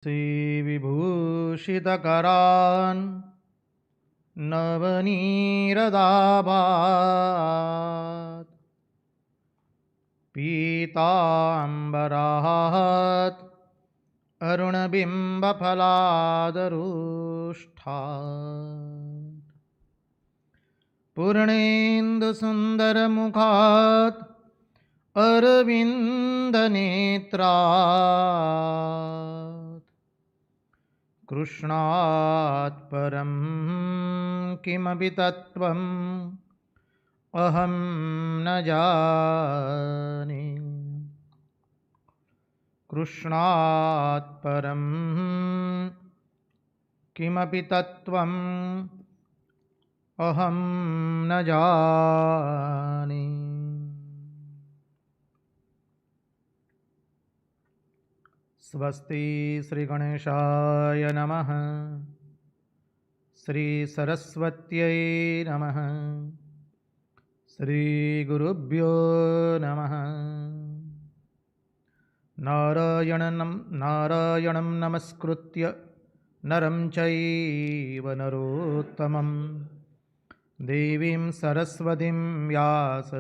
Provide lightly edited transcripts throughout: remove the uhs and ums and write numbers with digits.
श्रीविभूषितकरान् नवनीरदाभात् पीताम्बरात् अरुणबिम्बफलादरुष्ठात् पूर्णेन्दुसुन्दरमुखात् अरविन्दनेत्रात् कृष्णात् परं किमपि तत्त्वम् अहं न जाने। कृष्णात् परं किमपि तत्त्वम् अहं न जाने। स्वस्ति श्री गणेशाय नमः। श्री सरस्वत्यै नमः। श्री गुरुभ्यो नमः। नारायणं नमस्कृत्य नरं चैव नरोत्तमं देवीं सरस्वतीं व्यास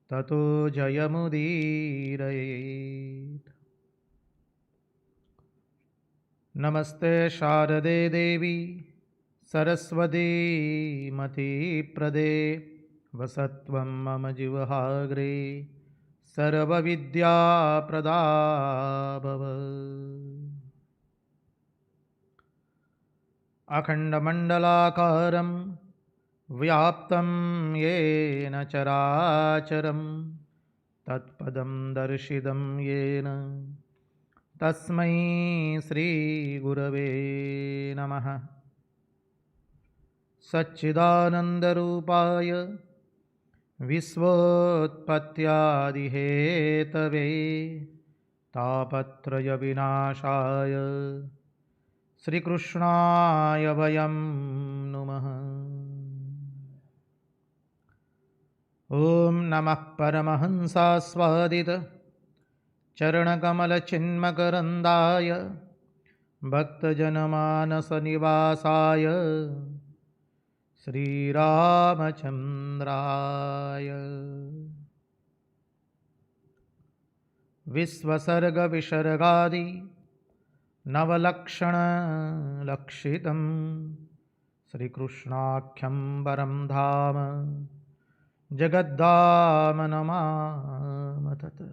ततो जयमुदीरयेत्। नमस्ते शारदे देवी सरस्वती मतिप्रदे वसत्वं मम जिह्वाग्रे सर्वविद्याप्रदा भव। अखण्डमण्डलाकारं व्याप्तं येन चराचरं तत्पदं दर्शितं येन तस्मै श्रीगुरवे नमः। सच्चिदानन्दरूपाय विश्वोत्पत्त्यादिहेतवे तापत्रयविनाशाय श्रीकृष्णाय वयं नुमः। ॐ नमः परमहंसास्वादित चरणकमलचिन्मकरन्दाय भक्तजनमानसनिवासाय श्रीरामचन्द्राय। विश्वसर्गविसर्गादि नवलक्षणलक्षितं श्रीकृष्णाख्यं परं धाम जगद्धाम नमामि तत्।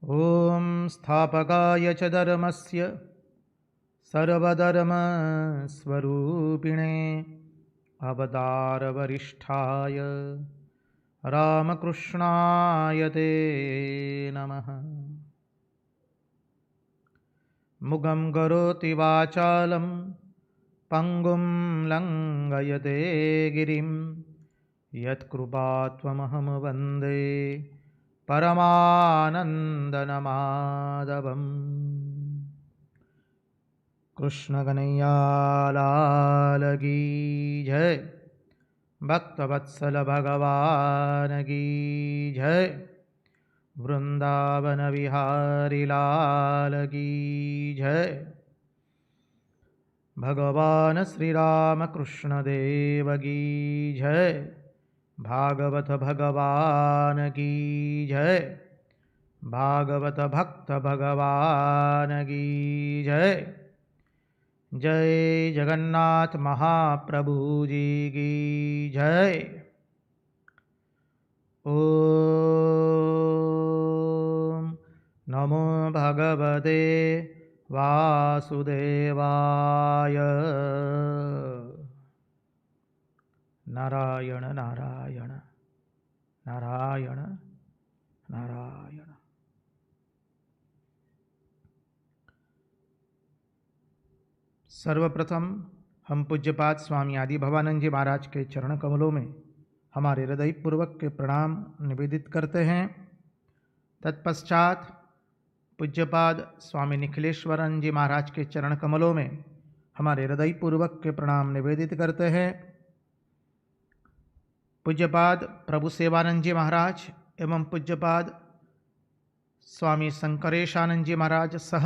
ॐ स्थापकाय च धर्मस्य सर्वधर्मस्वरूपिणे अवतारवरिष्ठाय रामकृष्णाय ते नमः। मुगं करोति वाचालं पङ्गुं लङ्घयते गिरिं यत्कृपात्वमहं वन्दे परमानन्दमाधवम्। कृष्ण कन्हैया लाल की जय। भक्तवत्सल भगवान की जय। वृंदावन विहारी लाल की जय। भगवान श्री राम कृष्ण देव की जय। भागवत भगवान की जय। भागवत भक्त भगवान की जय। जय जगन्नाथ महाप्रभु जी की जय। ओम नमो भगवते वासुदेवाय। नारायण नारायण नारायण नारायण। सर्वप्रथम हम पूज्यपाद स्वामी आदि भवानंद जी महाराज के चरण कमलों में हमारे हृदयपूर्वक के प्रणाम निवेदित करते हैं। तत्पश्चात पूज्यपाद स्वामी निखिलेश्वरन जी महाराज के चरण कमलों में हमारे हृदयपूर्वक के प्रणाम निवेदित करते हैं। पूज्यपाद प्रभु सेवानंद जी महाराज एवं पूज्यपाद स्वामी शंकरेशानंद जी महाराज सह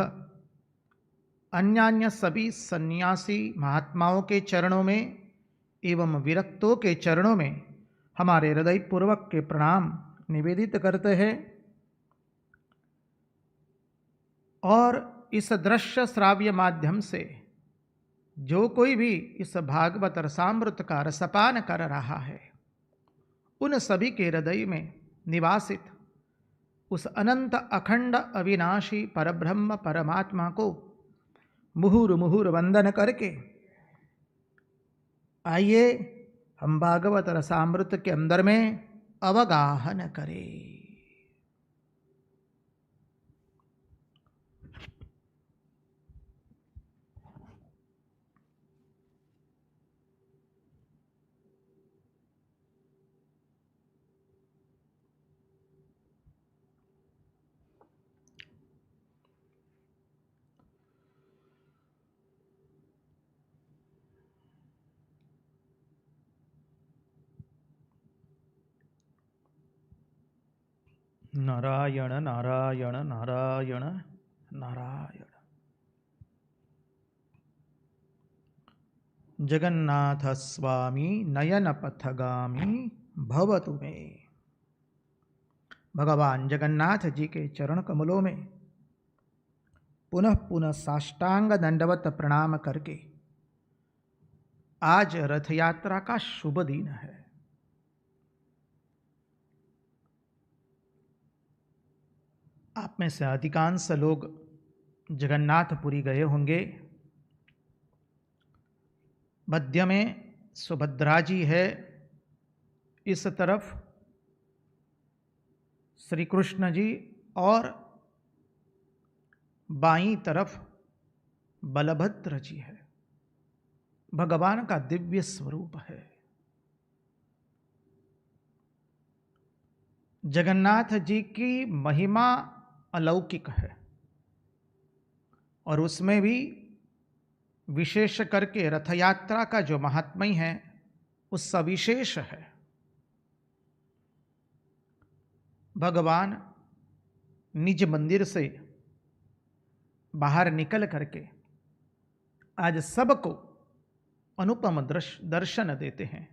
अन्यान्य सभी सन्यासी महात्माओं के चरणों में एवं विरक्तों के चरणों में हमारे हृदयपूर्वक के प्रणाम निवेदित करते हैं और इस दृश्य श्राव्य माध्यम से जो कोई भी इस भागवत रसामृत का रसपान कर रहा है उन सभी के हृदय में निवासित उस अनंत अखंड अविनाशी परब्रह्म परमात्मा को मुहुर मुहुर वंदन करके आइए हम भागवत रसामृत के अंदर में अवगाहन करें। नारायण नारायण नारायण नारायण। जगन्नाथ स्वामी नयन पथगामी भवतु मे। भगवान जगन्नाथ जी के चरण कमलों में पुनः पुनः साष्टांग दंडवत प्रणाम करके आज रथ यात्रा का शुभ दिन है। आप में से अधिकांश लोग जगन्नाथपुरी गए होंगे। मध्य में सुभद्रा जी है, इस तरफ श्री कृष्ण जी और बाईं तरफ बलभद्र जी है। भगवान का दिव्य स्वरूप है। जगन्नाथ जी की महिमा अलौकिक है और उसमें भी विशेष करके रथ यात्रा का जो महात्म्य है वो सविशेष है। भगवान निज मंदिर से बाहर निकल करके आज सबको अनुपम दर्शन देते हैं।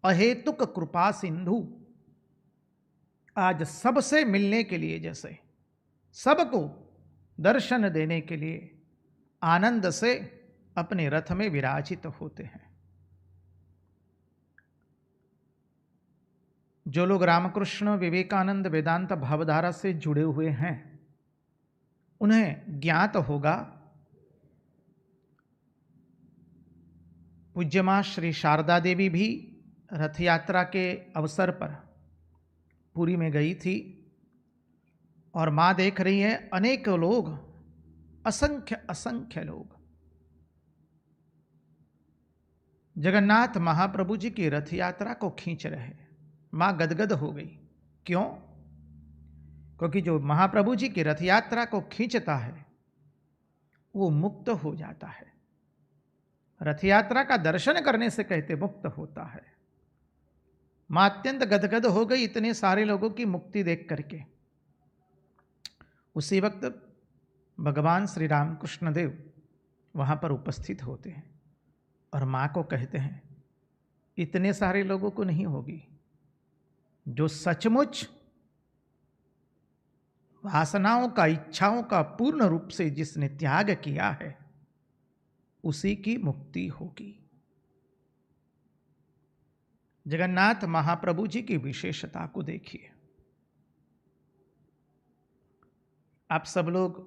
अहेतुक कृपा सिंधु आज सबसे मिलने के लिए, जैसे सबको दर्शन देने के लिए आनंद से अपने रथ में विराजित होते हैं। जो लोग रामकृष्ण विवेकानंद वेदांत भावधारा से जुड़े हुए हैं उन्हें ज्ञात होगा, पूज्य मां श्री शारदा देवी भी रथ यात्रा के अवसर पर पुरी में गई थी और मां देख रही है अनेक लोग, असंख्य असंख्य लोग जगन्नाथ महाप्रभु जी की रथ यात्रा को खींच रहे हैं। मां गदगद हो गई। क्यों? क्योंकि जो महाप्रभु जी की रथ यात्रा को खींचता है वो मुक्त हो जाता है। रथ यात्रा का दर्शन करने से कहते मुक्त होता है। मां अत्यंत गदगद हो गई इतने सारे लोगों की मुक्ति देख करके। उसी वक्त भगवान श्री रामकृष्ण देव वहां पर उपस्थित होते हैं और मां को कहते हैं इतने सारे लोगों को नहीं होगी, जो सचमुच वासनाओं का, इच्छाओं का पूर्ण रूप से जिसने त्याग किया है उसी की मुक्ति होगी। जगन्नाथ महाप्रभु जी की विशेषता को देखिए। आप सब लोग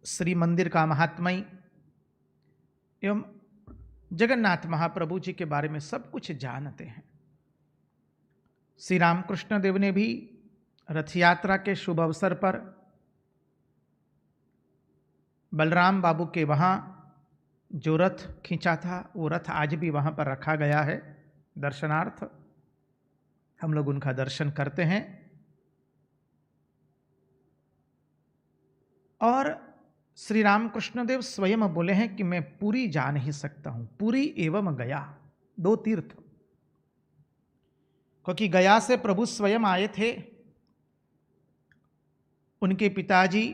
श्री मंदिर का महात्म्य एवं जगन्नाथ महाप्रभु जी के बारे में सब कुछ जानते हैं। श्री रामकृष्ण देव ने भी रथ यात्रा के शुभ अवसर पर बलराम बाबू के वहाँ जो रथ खींचा था वो रथ आज भी वहाँ पर रखा गया है दर्शनार्थ। हम लोग उनका दर्शन करते हैं और श्री रामकृष्ण देव स्वयं बोले हैं कि मैं पुरी जा नहीं सकता हूं, पुरी एवं गया, दो तीर्थ। क्योंकि गया से प्रभु स्वयं आए थे उनके पिताजी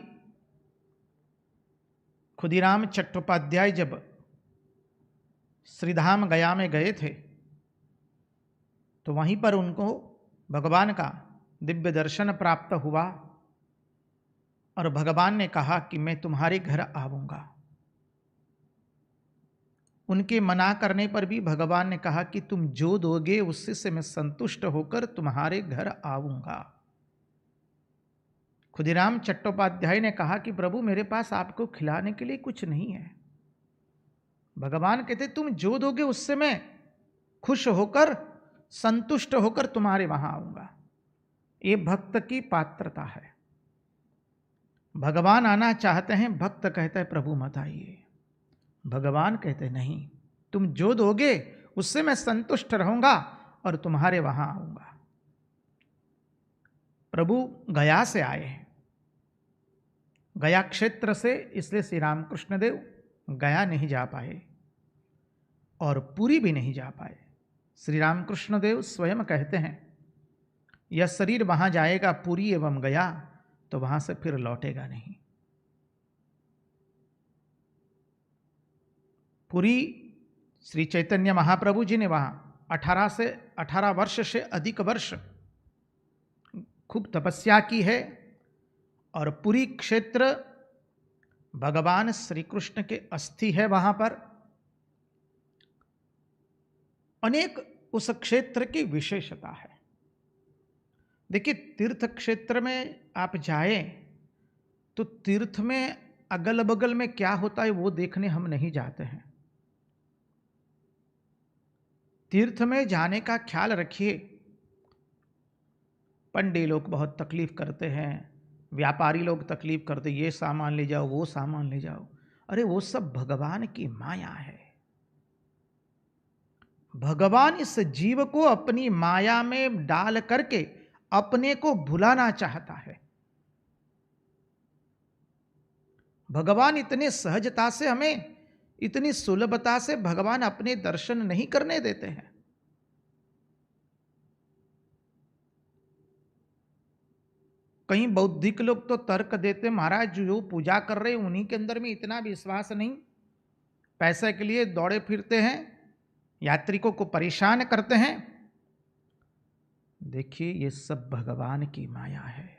खुदीराम चट्टोपाध्याय जब श्रीधाम गया में गए थे तो वहीं पर उनको भगवान का दिव्य दर्शन प्राप्त हुआ और भगवान ने कहा कि मैं तुम्हारे घर आऊंगा। उनके मना करने पर भी भगवान ने कहा कि तुम जो दोगे उससे से मैं संतुष्ट होकर तुम्हारे घर आऊंगा। खुदीराम चट्टोपाध्याय ने कहा कि प्रभु मेरे पास आपको खिलाने के लिए कुछ नहीं है। भगवान कहते तुम जो दोगे उससे मैं खुश होकर संतुष्ट होकर तुम्हारे वहां आऊंगा। ये भक्त की पात्रता है। भगवान आना चाहते हैं, भक्त कहता है प्रभु मत आइए। भगवान कहते नहीं, तुम जो दोगे उससे मैं संतुष्ट रहूंगा और तुम्हारे वहां आऊंगा। प्रभु गया से आए हैं, गया क्षेत्र से, इसलिए श्री रामकृष्ण देव गया नहीं जा पाए और पुरी भी नहीं जा पाए। श्री रामकृष्ण देव स्वयं कहते हैं यह शरीर वहां जाएगा पुरी एवं गया तो वहां से फिर लौटेगा नहीं। पुरी श्री चैतन्य महाप्रभु जी ने वहां 18 वर्ष से अधिक वर्ष खूब तपस्या की है और पुरी क्षेत्र भगवान श्री कृष्ण के अस्थि है। वहां पर अनेक उस क्षेत्र की विशेषता है। देखिए तीर्थ क्षेत्र में आप जाएं तो तीर्थ में अगल बगल में क्या होता है वो देखने हम नहीं जाते हैं। तीर्थ में जाने का ख्याल रखिए। पंडे लोग बहुत तकलीफ करते हैं, व्यापारी लोग तकलीफ करते, ये सामान ले जाओ वो सामान ले जाओ। अरे वो सब भगवान की माया है। भगवान इस जीव को अपनी माया में डाल करके अपने को भुलाना चाहता है। भगवान इतने सहजता से हमें, इतनी सुलभता से भगवान अपने दर्शन नहीं करने देते हैं। कई बौद्धिक लोग तो तर्क देते महाराज जो पूजा कर रहे हैं उन्हीं के अंदर में इतना विश्वास नहीं, पैसे के लिए दौड़े फिरते हैं, यात्रिकों को परेशान करते हैं। देखिए ये सब भगवान की माया है।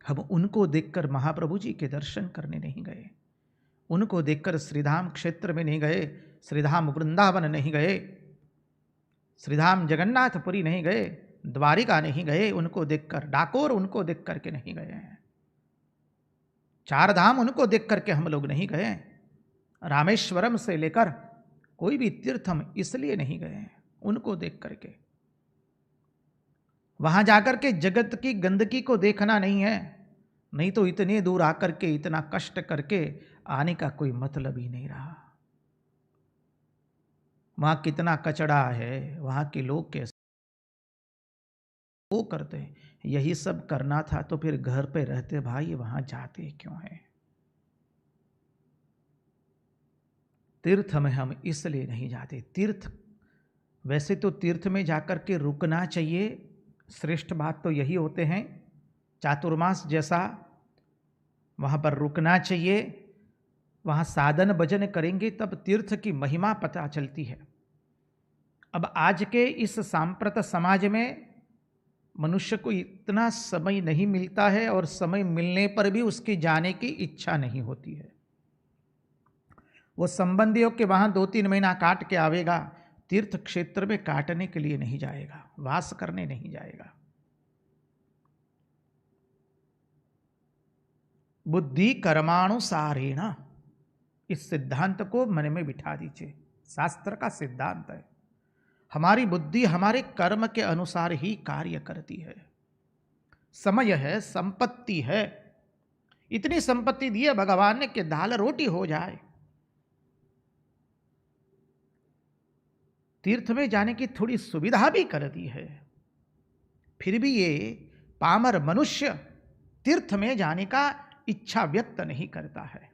हम उनको देखकर महाप्रभु जी के दर्शन करने नहीं गए, उनको देखकर श्रीधाम क्षेत्र में नहीं गए, श्रीधाम वृंदावन नहीं गए, श्रीधाम जगन्नाथपुरी नहीं गए, द्वारिका नहीं गए, उनको देखकर डाकोर उनको देख करके नहीं गए हैं, चार धाम उनको देख करके हम लोग नहीं गए, रामेश्वरम से लेकर कोई भी तीर्थ हम इसलिए नहीं गए हैं उनको देख करके। वहां जाकर के जगत की गंदगी को देखना नहीं है, नहीं तो इतने दूर आकर के इतना कष्ट करके आने का कोई मतलब ही नहीं रहा। वहां कितना कचड़ा है, वहां के लोग कैसे वो करते हैं। यही सब करना था तो फिर घर पे रहते भाई, वहां जाते क्यों हैं। तीर्थ में हम इसलिए नहीं जाते। तीर्थ वैसे तो तीर्थ में जाकर के रुकना चाहिए, श्रेष्ठ बात तो यही होते हैं। चातुर्मास जैसा वहाँ पर रुकना चाहिए, वहाँ साधन भजन करेंगे तब तीर्थ की महिमा पता चलती है। अब आज के इस सांप्रत समाज में मनुष्य को इतना समय नहीं मिलता है और समय मिलने पर भी उसकी जाने की इच्छा नहीं होती है। वो संबंधियों के वहाँ 2-3 महीना काट के आवेगा, तीर्थ क्षेत्र में काटने के लिए नहीं जाएगा, वास करने नहीं जाएगा। बुद्धि कर्मानुसारेण, इस सिद्धांत को मन में बिठा दीजिए। शास्त्र का सिद्धांत है हमारी बुद्धि हमारे कर्म के अनुसार ही कार्य करती है। समय है, संपत्ति है, इतनी संपत्ति दी है भगवान ने कि दाल रोटी हो जाए। तीर्थ में जाने की थोड़ी सुविधा भी कर दी है, फिर भी ये पामर मनुष्य तीर्थ में जाने का इच्छा व्यक्त नहीं करता है।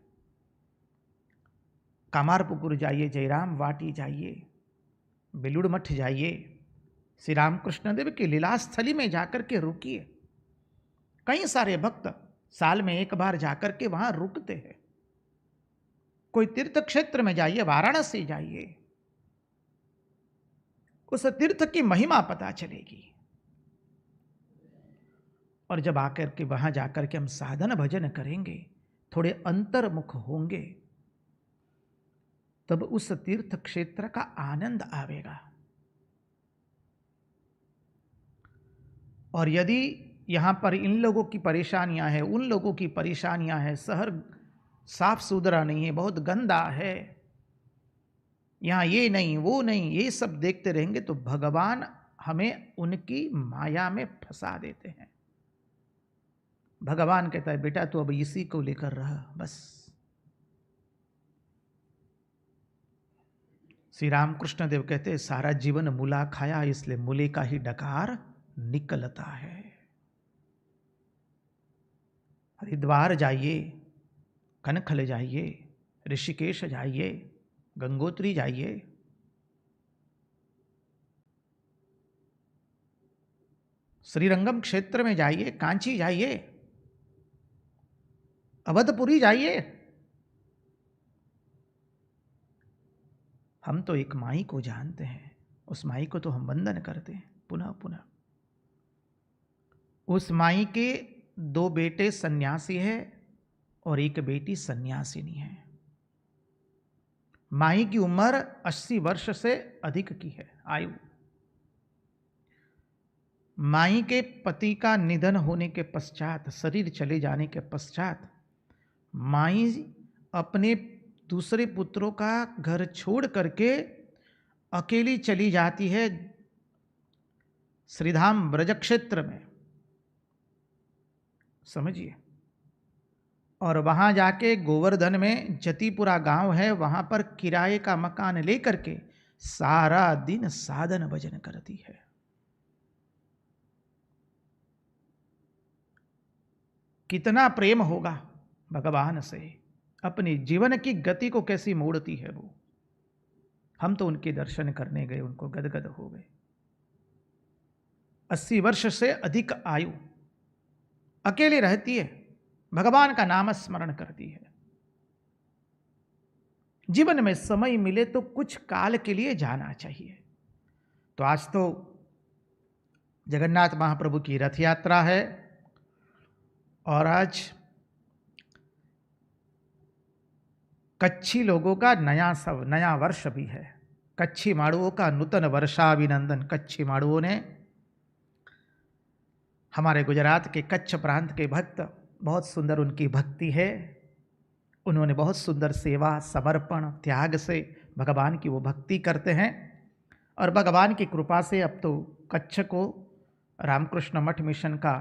कामारपुकुर जाइए, जयराम वाटी जाइए, बेलूड़ मठ जाइए, श्री रामकृष्ण देव की लीला स्थली में जाकर के रुकिए। कई सारे भक्त साल में एक बार जाकर के वहां रुकते हैं। कोई तीर्थ क्षेत्र में जाइए, वाराणसी जाइए, उस तीर्थ की महिमा पता चलेगी। और जब आकर के वहां जाकर के हम साधन भजन करेंगे, थोड़े अंतर्मुख होंगे, तब उस तीर्थ क्षेत्र का आनंद आवेगा। और यदि यहां पर इन लोगों की परेशानियां हैं, उन लोगों की परेशानियां हैं, शहर साफ सुथरा नहीं है, बहुत गंदा है, यहां ये नहीं वो नहीं, ये सब देखते रहेंगे तो भगवान हमें उनकी माया में फंसा देते हैं। भगवान कहता है बेटा तू अब इसी को लेकर रह बस। श्री रामकृष्ण देव कहते हैं सारा जीवन मूला खाया, इसलिए मूले का ही डकार निकलता है। हरिद्वार जाइए, कनखल जाइए, ऋषिकेश जाइए, गंगोत्री जाइए, श्रीरंगम क्षेत्र में जाइए, कांची जाइए, अवधपुरी जाइए। हम तो एक माई को जानते हैं, उस माई को तो हम वंदन करते हैं पुनः पुनः। उस माई के 2 बेटे सन्यासी है और एक बेटी सन्यासिनी है। माई की उम्र 80 वर्ष से अधिक की है आयु। माई के पति का निधन होने के पश्चात, शरीर चले जाने के पश्चात, माई अपने दूसरे पुत्रों का घर छोड़ करके अकेली चली जाती है श्रीधाम ब्रज क्षेत्र में, समझिए। और वहां जाके गोवर्धन में जतिपुरा गांव है, वहां पर किराए का मकान लेकर के सारा दिन साधन भजन करती है। कितना प्रेम होगा भगवान से, अपने जीवन की गति को कैसी मोड़ती है वो। हम तो उनके दर्शन करने गए, उनको गदगद हो गए। 80 वर्ष से अधिक आयु, अकेले रहती है, भगवान का नाम स्मरण करती है। जीवन में समय मिले तो कुछ काल के लिए जाना चाहिए। तो आज तो जगन्नाथ महाप्रभु की रथ यात्रा है और आज कच्छी लोगों का नया वर्ष भी है। कच्छी माड़ुओं का नूतन वर्षाभिनंदन। कच्छी माड़ुओं ने, हमारे गुजरात के कच्छ प्रांत के भक्त, बहुत सुंदर उनकी भक्ति है। उन्होंने बहुत सुंदर सेवा, समर्पण, त्याग से भगवान की वो भक्ति करते हैं। और भगवान की कृपा से अब तो कच्छ को रामकृष्ण मठ मिशन का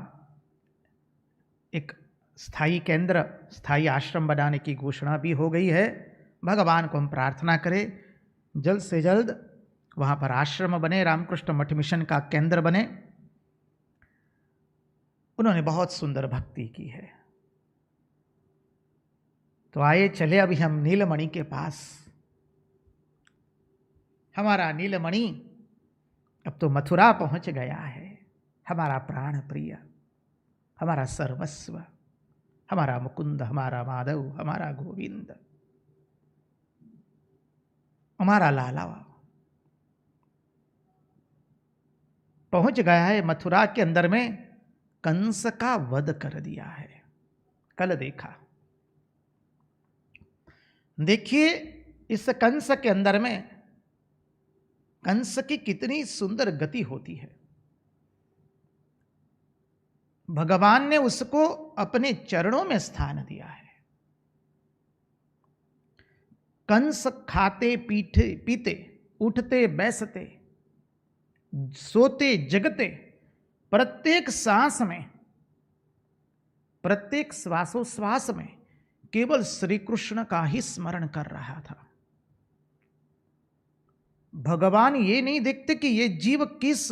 एक स्थायी केंद्र, स्थायी आश्रम बनाने की घोषणा भी हो गई है। भगवान को हम प्रार्थना करें जल्द से जल्द वहाँ पर आश्रम बने, रामकृष्ण मठ मिशन का केंद्र बने। उन्होंने बहुत सुंदर भक्ति की है। तो आइए चले अभी हम नीलमणि के पास। हमारा नीलमणि अब तो मथुरा पहुंच गया है। हमारा प्राण प्रिय, हमारा सर्वस्व, हमारा मुकुंद, हमारा माधव, हमारा गोविंद, हमारा लाला पहुंच गया है मथुरा के अंदर में। कंस का वध कर दिया है, कल देखा। देखिए इस कंस के अंदर में कंस की कितनी सुंदर गति होती है। भगवान ने उसको अपने चरणों में स्थान दिया है। कंस खाते पीते, उठते बैसते, सोते जगते, प्रत्येक सांस में, प्रत्येक श्वासोश्वास में केवल श्री कृष्ण का ही स्मरण कर रहा था। भगवान ये नहीं देखते कि ये जीव किस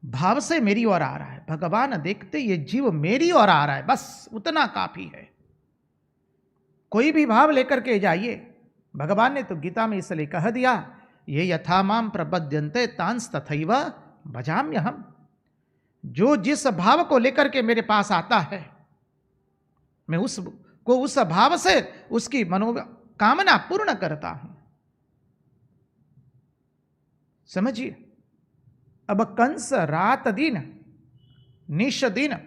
भाव से मेरी ओर आ रहा है। भगवान देखते ये जीव मेरी ओर आ रहा है, बस उतना काफी है। कोई भी भाव लेकर के जाइए। भगवान ने तो गीता में इसलिए कह दिया, ये यथा माम प्रपद्यन्ते तांस तथैव भजाम्यहम्। जो जिस भाव को लेकर के मेरे पास आता है मैं उसको उस भाव से उसकी मनोकामना पूर्ण करता हूं। समझिए, अब कंस रात दिन निश दिन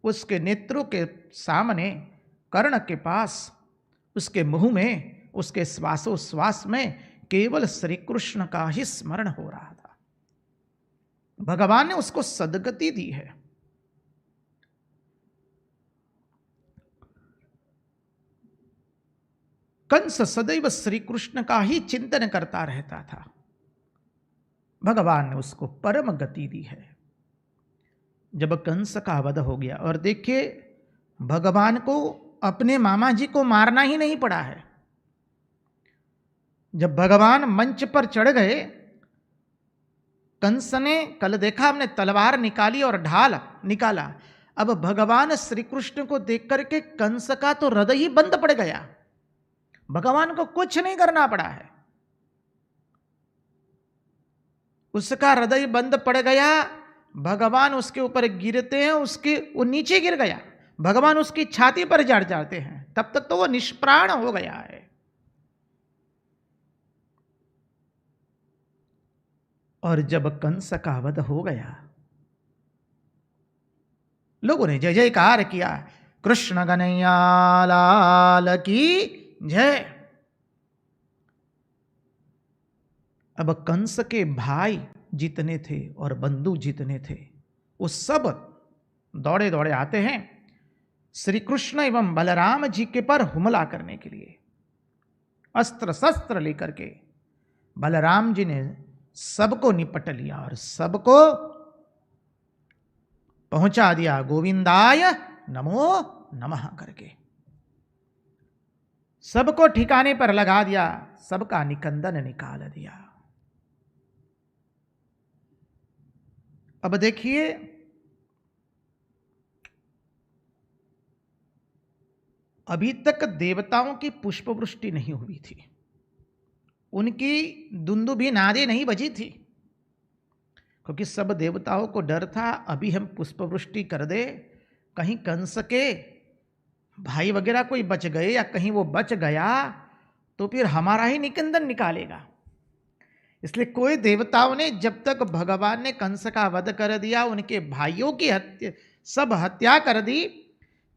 उसके नेत्रों के सामने, कर्ण के पास, उसके मुंह में, उसके श्वासोश्वास में केवल श्री कृष्ण का ही स्मरण हो रहा था। भगवान ने उसको सदगति दी है। कंस सदैव श्री कृष्ण का ही चिंतन करता रहता था। भगवान ने उसको परम गति दी है। जब कंस का वध हो गया, और देखिए भगवान को अपने मामा जी को मारना ही नहीं पड़ा है। जब भगवान मंच पर चढ़ गए, कंस ने, कल देखा हमने, तलवार निकाली और ढाल निकाला। अब भगवान श्री कृष्ण को देख करके कंस का तो हृदय ही बंद पड़ गया। भगवान को कुछ नहीं करना पड़ा है, उसका हृदय बंद पड़ गया। भगवान उसके ऊपर गिरते हैं, वो नीचे गिर गया। भगवान उसकी छाती पर जड़ जाते हैं, तब तक तो वो निष्प्राण हो गया है। और जब कंस का वध हो गया, लोगों ने जय जयकार किया, कृष्ण कन्हैया लाल की जय। अब कंस के भाई जितने थे और बंधु जितने थे, वो सब दौड़े दौड़े आते हैं श्री कृष्ण एवं बलराम जी के पर हमला करने के लिए। अस्त्र शस्त्र लेकर के बलराम जी ने सबको निपट लिया और सबको पहुंचा दिया गोविंदाय नमो नमः करके। सबको ठिकाने पर लगा दिया, सबका निकंदन निकाल दिया। अब देखिए, अभी तक देवताओं की पुष्पवृष्टि नहीं हुई थी, उनकी दुंदुभी नादें नहीं बजी थी, क्योंकि सब देवताओं को डर था अभी हम पुष्पवृष्टि कर दे, कहीं कंस के भाई वगैरह कोई बच गए या कहीं वो बच गया तो फिर हमारा ही निकंदन निकालेगा। इसलिए कोई देवताओं ने, जब तक भगवान ने कंस का वध कर दिया, उनके भाइयों की सब हत्या कर दी,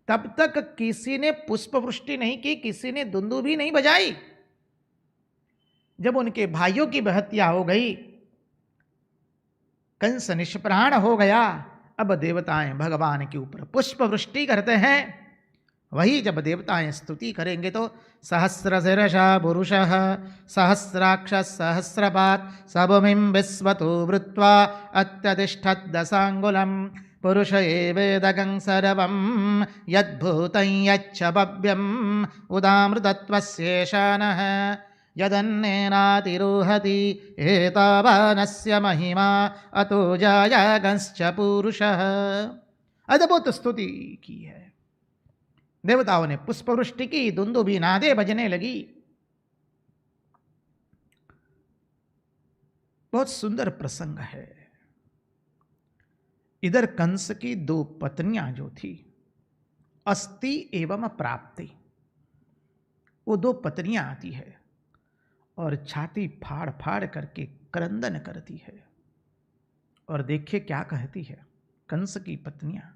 तब तक किसी ने पुष्पवृष्टि नहीं की, किसी ने दुंदुभी नहीं बजाई। जब उनके भाइयों की हत्या हो गई, कंस निष्प्राण हो गया, अब देवताएं भगवान के ऊपर पुष्पवृष्टि करते हैं। वही जब देवताएं स्तुति करेंगे तो सहस्रशिरसा पुरुषः सहस्राक्ष सहस्रपात् सबमिं विश्वतो वृत्वा अत्यतिष्ठत् दशांगुलम् पुरुष एवेदगं सर्वं यद्भूतं यच्च भव्यम् उदामृतत्वस्येषानः यदन्नेनातिरोहति एतावानस्य महिमा अतो जायागंश्च पुरुषः। अद्भुत स्तुति की है। देवताओं ने पुष्पवृष्टि की, दुंदुभी नादे बजने लगी। बहुत सुंदर प्रसंग है। इधर कंस की दो पत्नियां जो थी, अस्ति एवं प्राप्ति, वो दो पत्नियां आती है और छाती फाड़ फाड़ करके क्रंदन करती है। और देखिए क्या कहती है कंस की पत्नियां,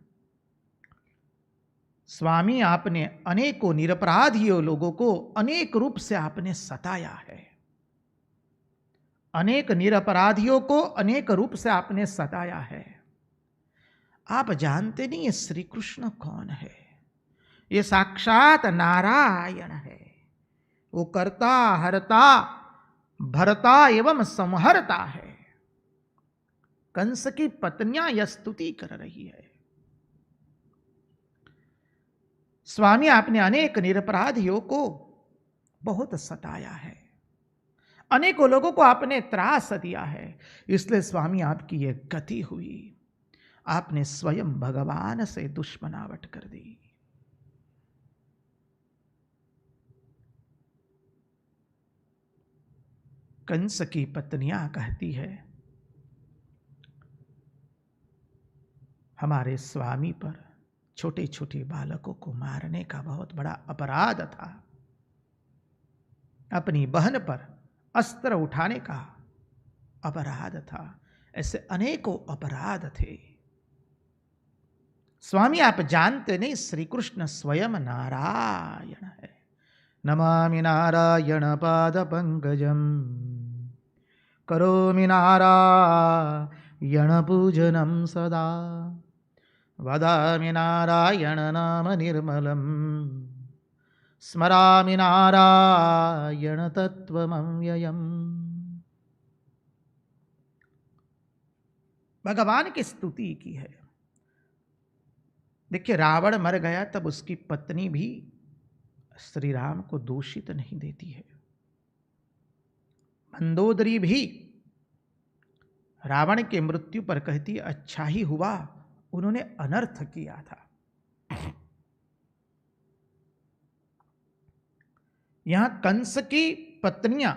स्वामी आपने अनेकों निरपराधियों लोगों को अनेक रूप से आपने सताया है, अनेक निरपराधियों को अनेक रूप से आपने सताया है। आप जानते नहीं ये श्री कृष्ण कौन है? ये साक्षात नारायण है। वो करता हरता भरता एवं संहरता है। कंस की पत्नियां यह स्तुति कर रही है, स्वामी आपने अनेक निरपराधियों को बहुत सताया है, अनेकों लोगों को आपने त्रास दिया है, इसलिए स्वामी आपकी यह गति हुई। आपने स्वयं भगवान से दुश्मनावट कर दी। कंस की पत्नियां कहती है, हमारे स्वामी पर छोटे छोटे बालकों को मारने का बहुत बड़ा अपराध था। अपनी बहन पर अस्त्र उठाने का अपराध था। ऐसे अनेकों अपराध थे। स्वामी आप जानते नहीं, श्री कृष्ण स्वयं नारायण है। नमामि नारायण पाद पंकजम, करोमि नारायण पूजनम सदा, वदामि नारायण नाम निर्मलम, स्मरामि नारायण तत्त्वमव्ययम्। भगवान की स्तुति की है। देखिए, रावण मर गया तब उसकी पत्नी भी श्री राम को दूषित नहीं देती है। मंदोदरी भी रावण के मृत्यु पर कहती अच्छा ही हुआ उन्होंने अनर्थ किया था। यहां कंस की पत्नियां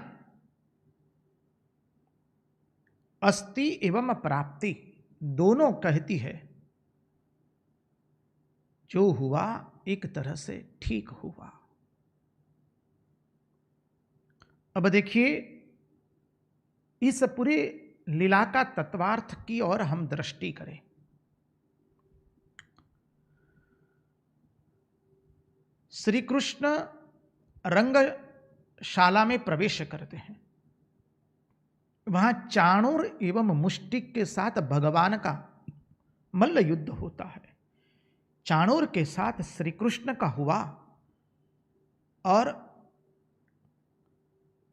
अस्ति एवं प्राप्ति दोनों कहती है जो हुआ एक तरह से ठीक हुआ। अब देखिए, इस पूरे लीला का तत्वार्थ की ओर हम दृष्टि करें। श्री कृष्ण रंगशाला में प्रवेश करते हैं। वहां चाणूर एवं मुष्टिक के साथ भगवान का मल्ल युद्ध होता है। चाणूर के साथ श्री कृष्ण का हुआ और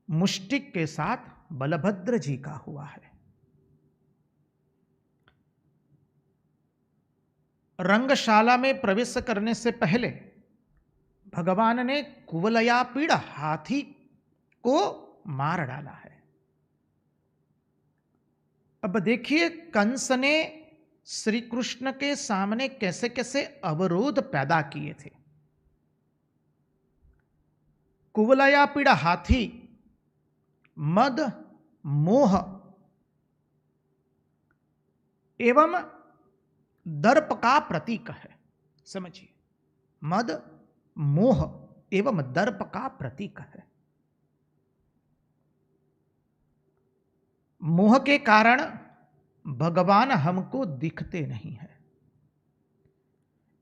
मुष्टिक के साथ बलभद्र जी का हुआ है। रंगशाला में प्रवेश करने से पहले भगवान ने कुवलयापीड़ हाथी को मार डाला है। अब देखिए, कंस ने श्री कृष्ण के सामने कैसे कैसे अवरोध पैदा किए थे। कुवलयापीड़ हाथी मद, मोह एवं दर्प का प्रतीक है। समझिए, मद, मोह एवं दर्प का प्रतीक है। मोह के कारण भगवान हमको दिखते नहीं है।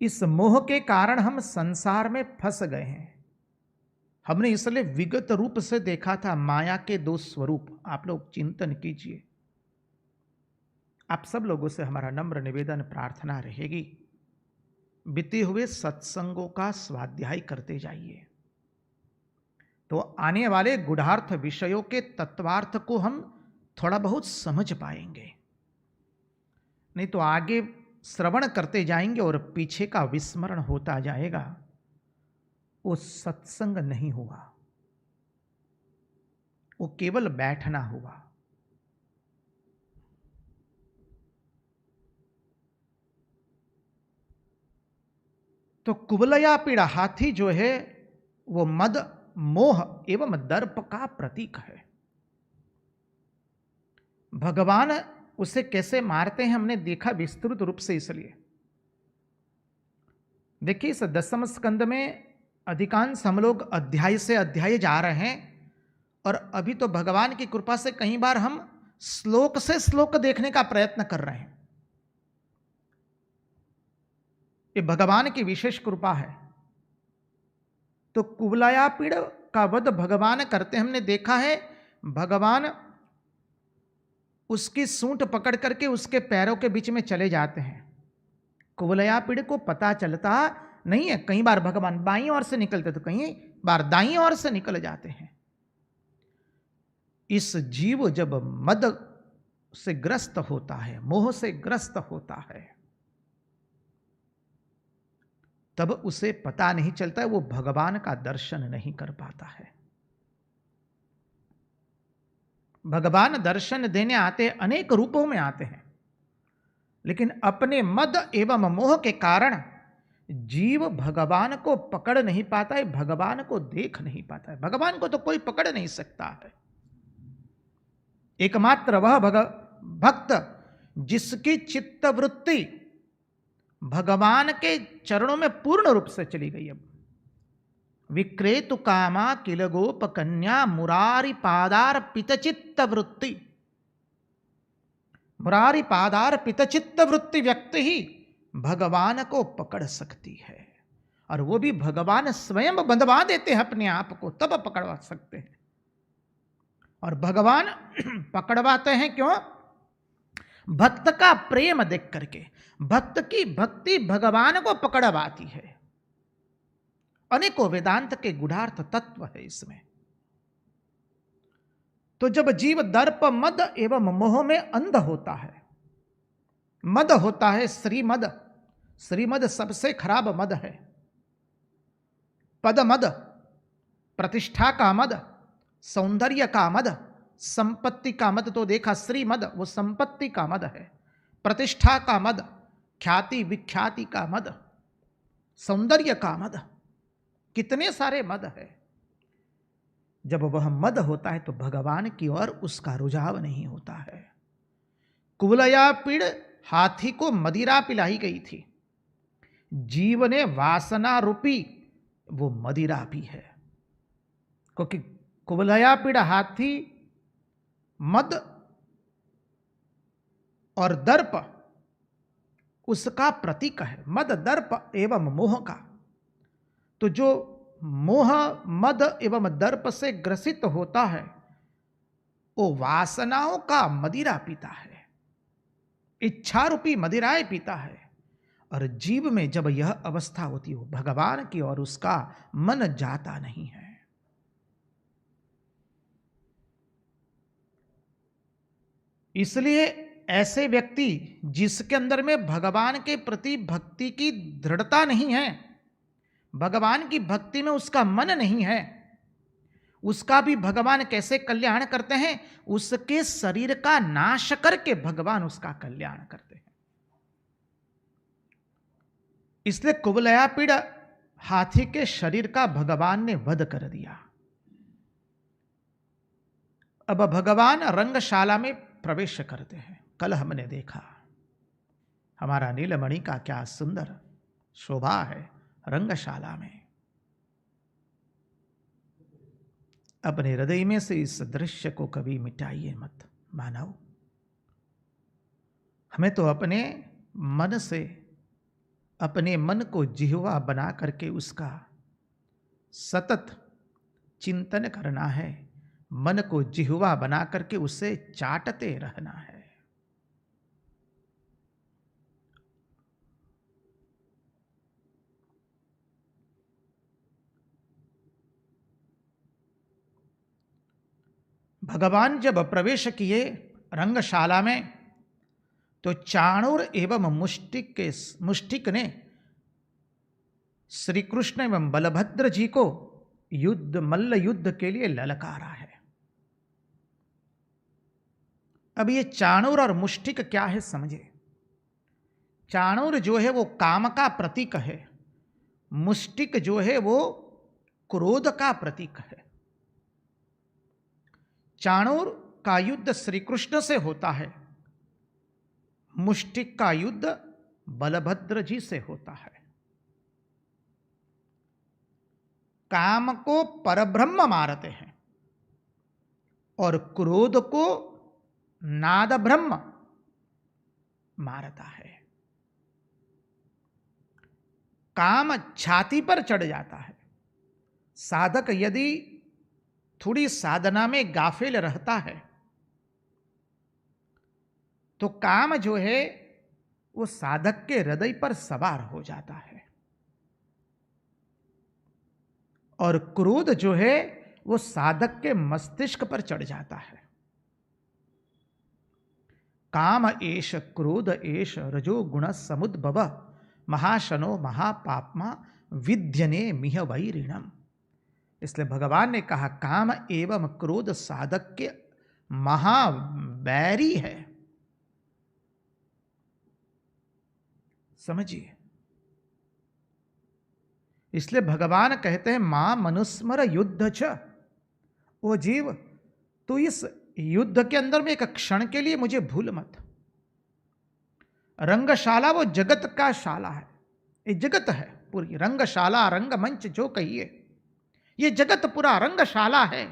इस मोह के कारण हम संसार में फंस गए हैं। हमने इसलिए विगत रूप से देखा था माया के दो स्वरूप। आप लोग चिंतन कीजिए। आप सब लोगों से हमारा नम्र निवेदन प्रार्थना रहेगी, बीते हुए सत्संगों का स्वाध्याय करते जाइए, तो आने वाले गूढ़ार्थ विषयों के तत्वार्थ को हम थोड़ा बहुत समझ पाएंगे। नहीं तो आगे श्रवण करते जाएंगे और पीछे का विस्मरण होता जाएगा। वो सत्संग नहीं हुआ, वो केवल बैठना हुआ। तो कुवलयापीड़ हाथी जो है वो मद, मोह एवं दर्प का प्रतीक है। भगवान उसे कैसे मारते हैं हमने देखा विस्तृत रूप से। इसलिए देखिए, इस 10वें स्कंद में अधिकांश हम लोग अध्याय से अध्याय जा रहे हैं और अभी तो भगवान की कृपा से कई बार हम श्लोक से श्लोक देखने का प्रयत्न कर रहे हैं। ये भगवान की विशेष कृपा है। तो कुवलयापीड़ का वध भगवान करते हमने देखा है। भगवान उसकी सूंड पकड़ करके उसके पैरों के बीच में चले जाते हैं। कुवलयापीड़ को पता चलता नहीं है। कई बार भगवान बाईं ओर से निकलते तो कई बार दाईं ओर से निकल जाते हैं। इस जीव जब मद से ग्रस्त होता है, मोह से ग्रस्त होता है, तब उसे पता नहीं चलता है, वो भगवान का दर्शन नहीं कर पाता है। भगवान दर्शन देने आते हैं, अनेक रूपों में आते हैं, लेकिन अपने मद एवं मोह के कारण जीव भगवान को पकड़ नहीं पाता है, भगवान को देख नहीं पाता है। भगवान को तो कोई पकड़ नहीं सकता है। एकमात्र वह भक्त जिसकी चित्तवृत्ति भगवान के चरणों में पूर्ण रूप से चली गई। अब विक्रेतु कामा किल गोप कन्या मुरारी पादार पितचित्त वृत्ति। मुरारी पादार पितचित्त वृत्ति व्यक्ति ही भगवान को पकड़ सकती है, और वो भी भगवान स्वयं बंधवा देते हैं अपने आप को, तब पकड़वा सकते हैं। और भगवान पकड़वाते हैं क्यों? भक्त का प्रेम देख करके। भक्त की भक्ति भगवान को पकड़वाती है। अनेकों वेदांत के गूढ़ार्थ तत्व है इसमें। तो जब जीव दर्प मद एवं मोह में अंध होता है, मद होता है श्रीमद। श्रीमद सबसे खराब मद है। पद मद, प्रतिष्ठा का मद, सौंदर्य का मद, संपत्ति का मद तो देखा, श्रीमद वो संपत्ति का मद है। प्रतिष्ठा का मद, ख्याति विख्याति का मद, सौंदर्य का मद, कितने सारे मद है। जब वह मद होता है तो भगवान की ओर उसका रुझाव नहीं होता है। कुवलया पीड़ हाथी को मदिरा पिलाई गई थी। जीव ने वासना रूपी वो मदिरा भी है, क्योंकि कुवलया पीड़ हाथी मद और दर्प उसका प्रतीक है। मद दर्प एवं मोह का। तो जो मोह मद एवं दर्प से ग्रसित होता है वो वासनाओं का मदिरा पीता है, इच्छा रूपी मदिराएं पीता है। और जीव में जब यह अवस्था होती है भगवान की ओर उसका मन जाता नहीं है। इसलिए ऐसे व्यक्ति जिसके अंदर में भगवान के प्रति भक्ति की दृढ़ता नहीं है, भगवान की भक्ति में उसका मन नहीं है, उसका भी भगवान कैसे कल्याण करते हैं? उसके शरीर का नाश करके भगवान उसका कल्याण करते हैं। इसलिए कुवलया पीड़ हाथी के शरीर का भगवान ने वध कर दिया। अब भगवान रंगशाला में प्रवेश करते हैं। कल हमने देखा हमारा नीलमणि का क्या सुंदर शोभा है रंगशाला में। अपने हृदय में से इस दृश्य को कभी मिटाइए मत मानव। हमें तो अपने मन से, अपने मन को जिह्वा बना करके उसका सतत चिंतन करना है। मन को जिह्वा बना करके उसे चाटते रहना है। भगवान जब प्रवेश किए रंगशाला में तो चाणूर एवं मुष्टिक ने श्री कृष्ण एवं बलभद्र जी को मल्ल युद्ध के लिए ललकारा है। अब ये चाणूर और मुष्टिक क्या है समझे। चाणूर जो है वो काम का प्रतीक है, मुष्टिक जो है वो क्रोध का प्रतीक है। चाणूर का युद्ध श्री कृष्ण से होता है, मुष्टिक का युद्ध बलभद्र जी से होता है। काम को परब्रह्म मारते हैं और क्रोध को नाद ब्रह्म मारता है। काम छाती पर चढ़ जाता है। साधक यदि थोड़ी साधना में गाफिल रहता है तो काम जो है वो साधक के हृदय पर सवार हो जाता है, और क्रोध जो है वो साधक के मस्तिष्क पर चढ़ जाता है। काम एष क्रोध एष रजो गुण समुद्भव महाशनो महापापमा विद्यने मिह वैरिणम। इसलिए भगवान ने कहा काम एवं क्रोध साधक के महावैरी है। समझिए, इसलिए भगवान कहते हैं मां मनुस्मर युद्ध च। ओ जीव, तू इस युद्ध के अंदर में एक क्षण के लिए मुझे भूल मत। रंगशाला वो जगत का शाला है, ये जगत है पूरी, रंगशाला रंगमंच जो कहिए, ये जगत पूरा रंगशाला है।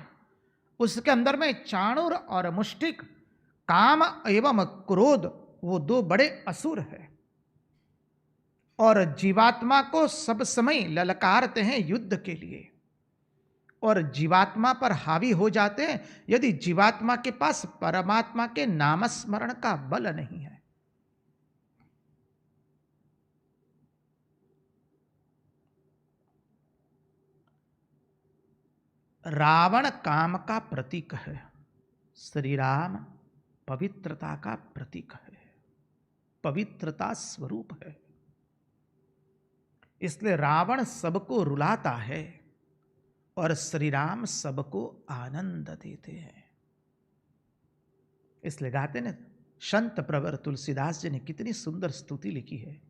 उसके अंदर में चाणूर और मुष्टिक, काम एवं क्रोध, वो दो बड़े असुर हैं और जीवात्मा को सब समय ललकारते हैं युद्ध के लिए और जीवात्मा पर हावी हो जाते हैं यदि जीवात्मा के पास परमात्मा के नामस्मरण का बल नहीं है। रावण काम का प्रतीक है, श्री राम पवित्रता का प्रतीक है, पवित्रता स्वरूप है। इसलिए रावण सबको रुलाता है और श्री राम सबको आनंद देते हैं। इसलिए गाते ने संत प्रवर तुलसीदास जी ने कितनी सुंदर स्तुति लिखी है।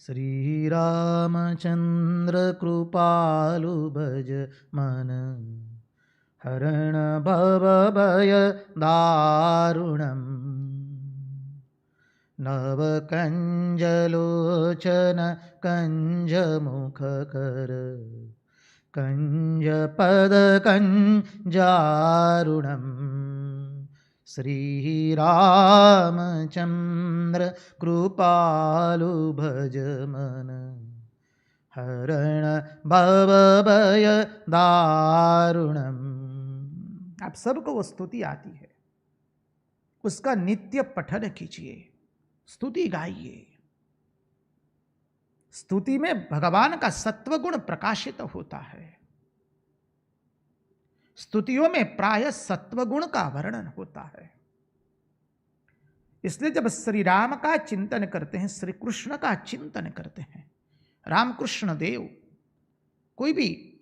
श्री रामचंद्र कृपालु भज मन, हरण भव भय दारुणम, नव कंजलोचन कंज मुख कर, कंज पद कंजारुणम। श्री रामचंद्र कृपालु भज मन, हरण भव भय दारुणम। आप सबको वो स्तुति आती है, उसका नित्य पठन कीजिए, स्तुति गाइए। स्तुति में भगवान का सत्वगुण प्रकाशित होता है। स्तुतियों में प्राय सत्वगुण का वर्णन होता है। इसलिए जब श्री राम का चिंतन करते हैं, श्री कृष्ण का चिंतन करते हैं, रामकृष्ण देव, कोई भी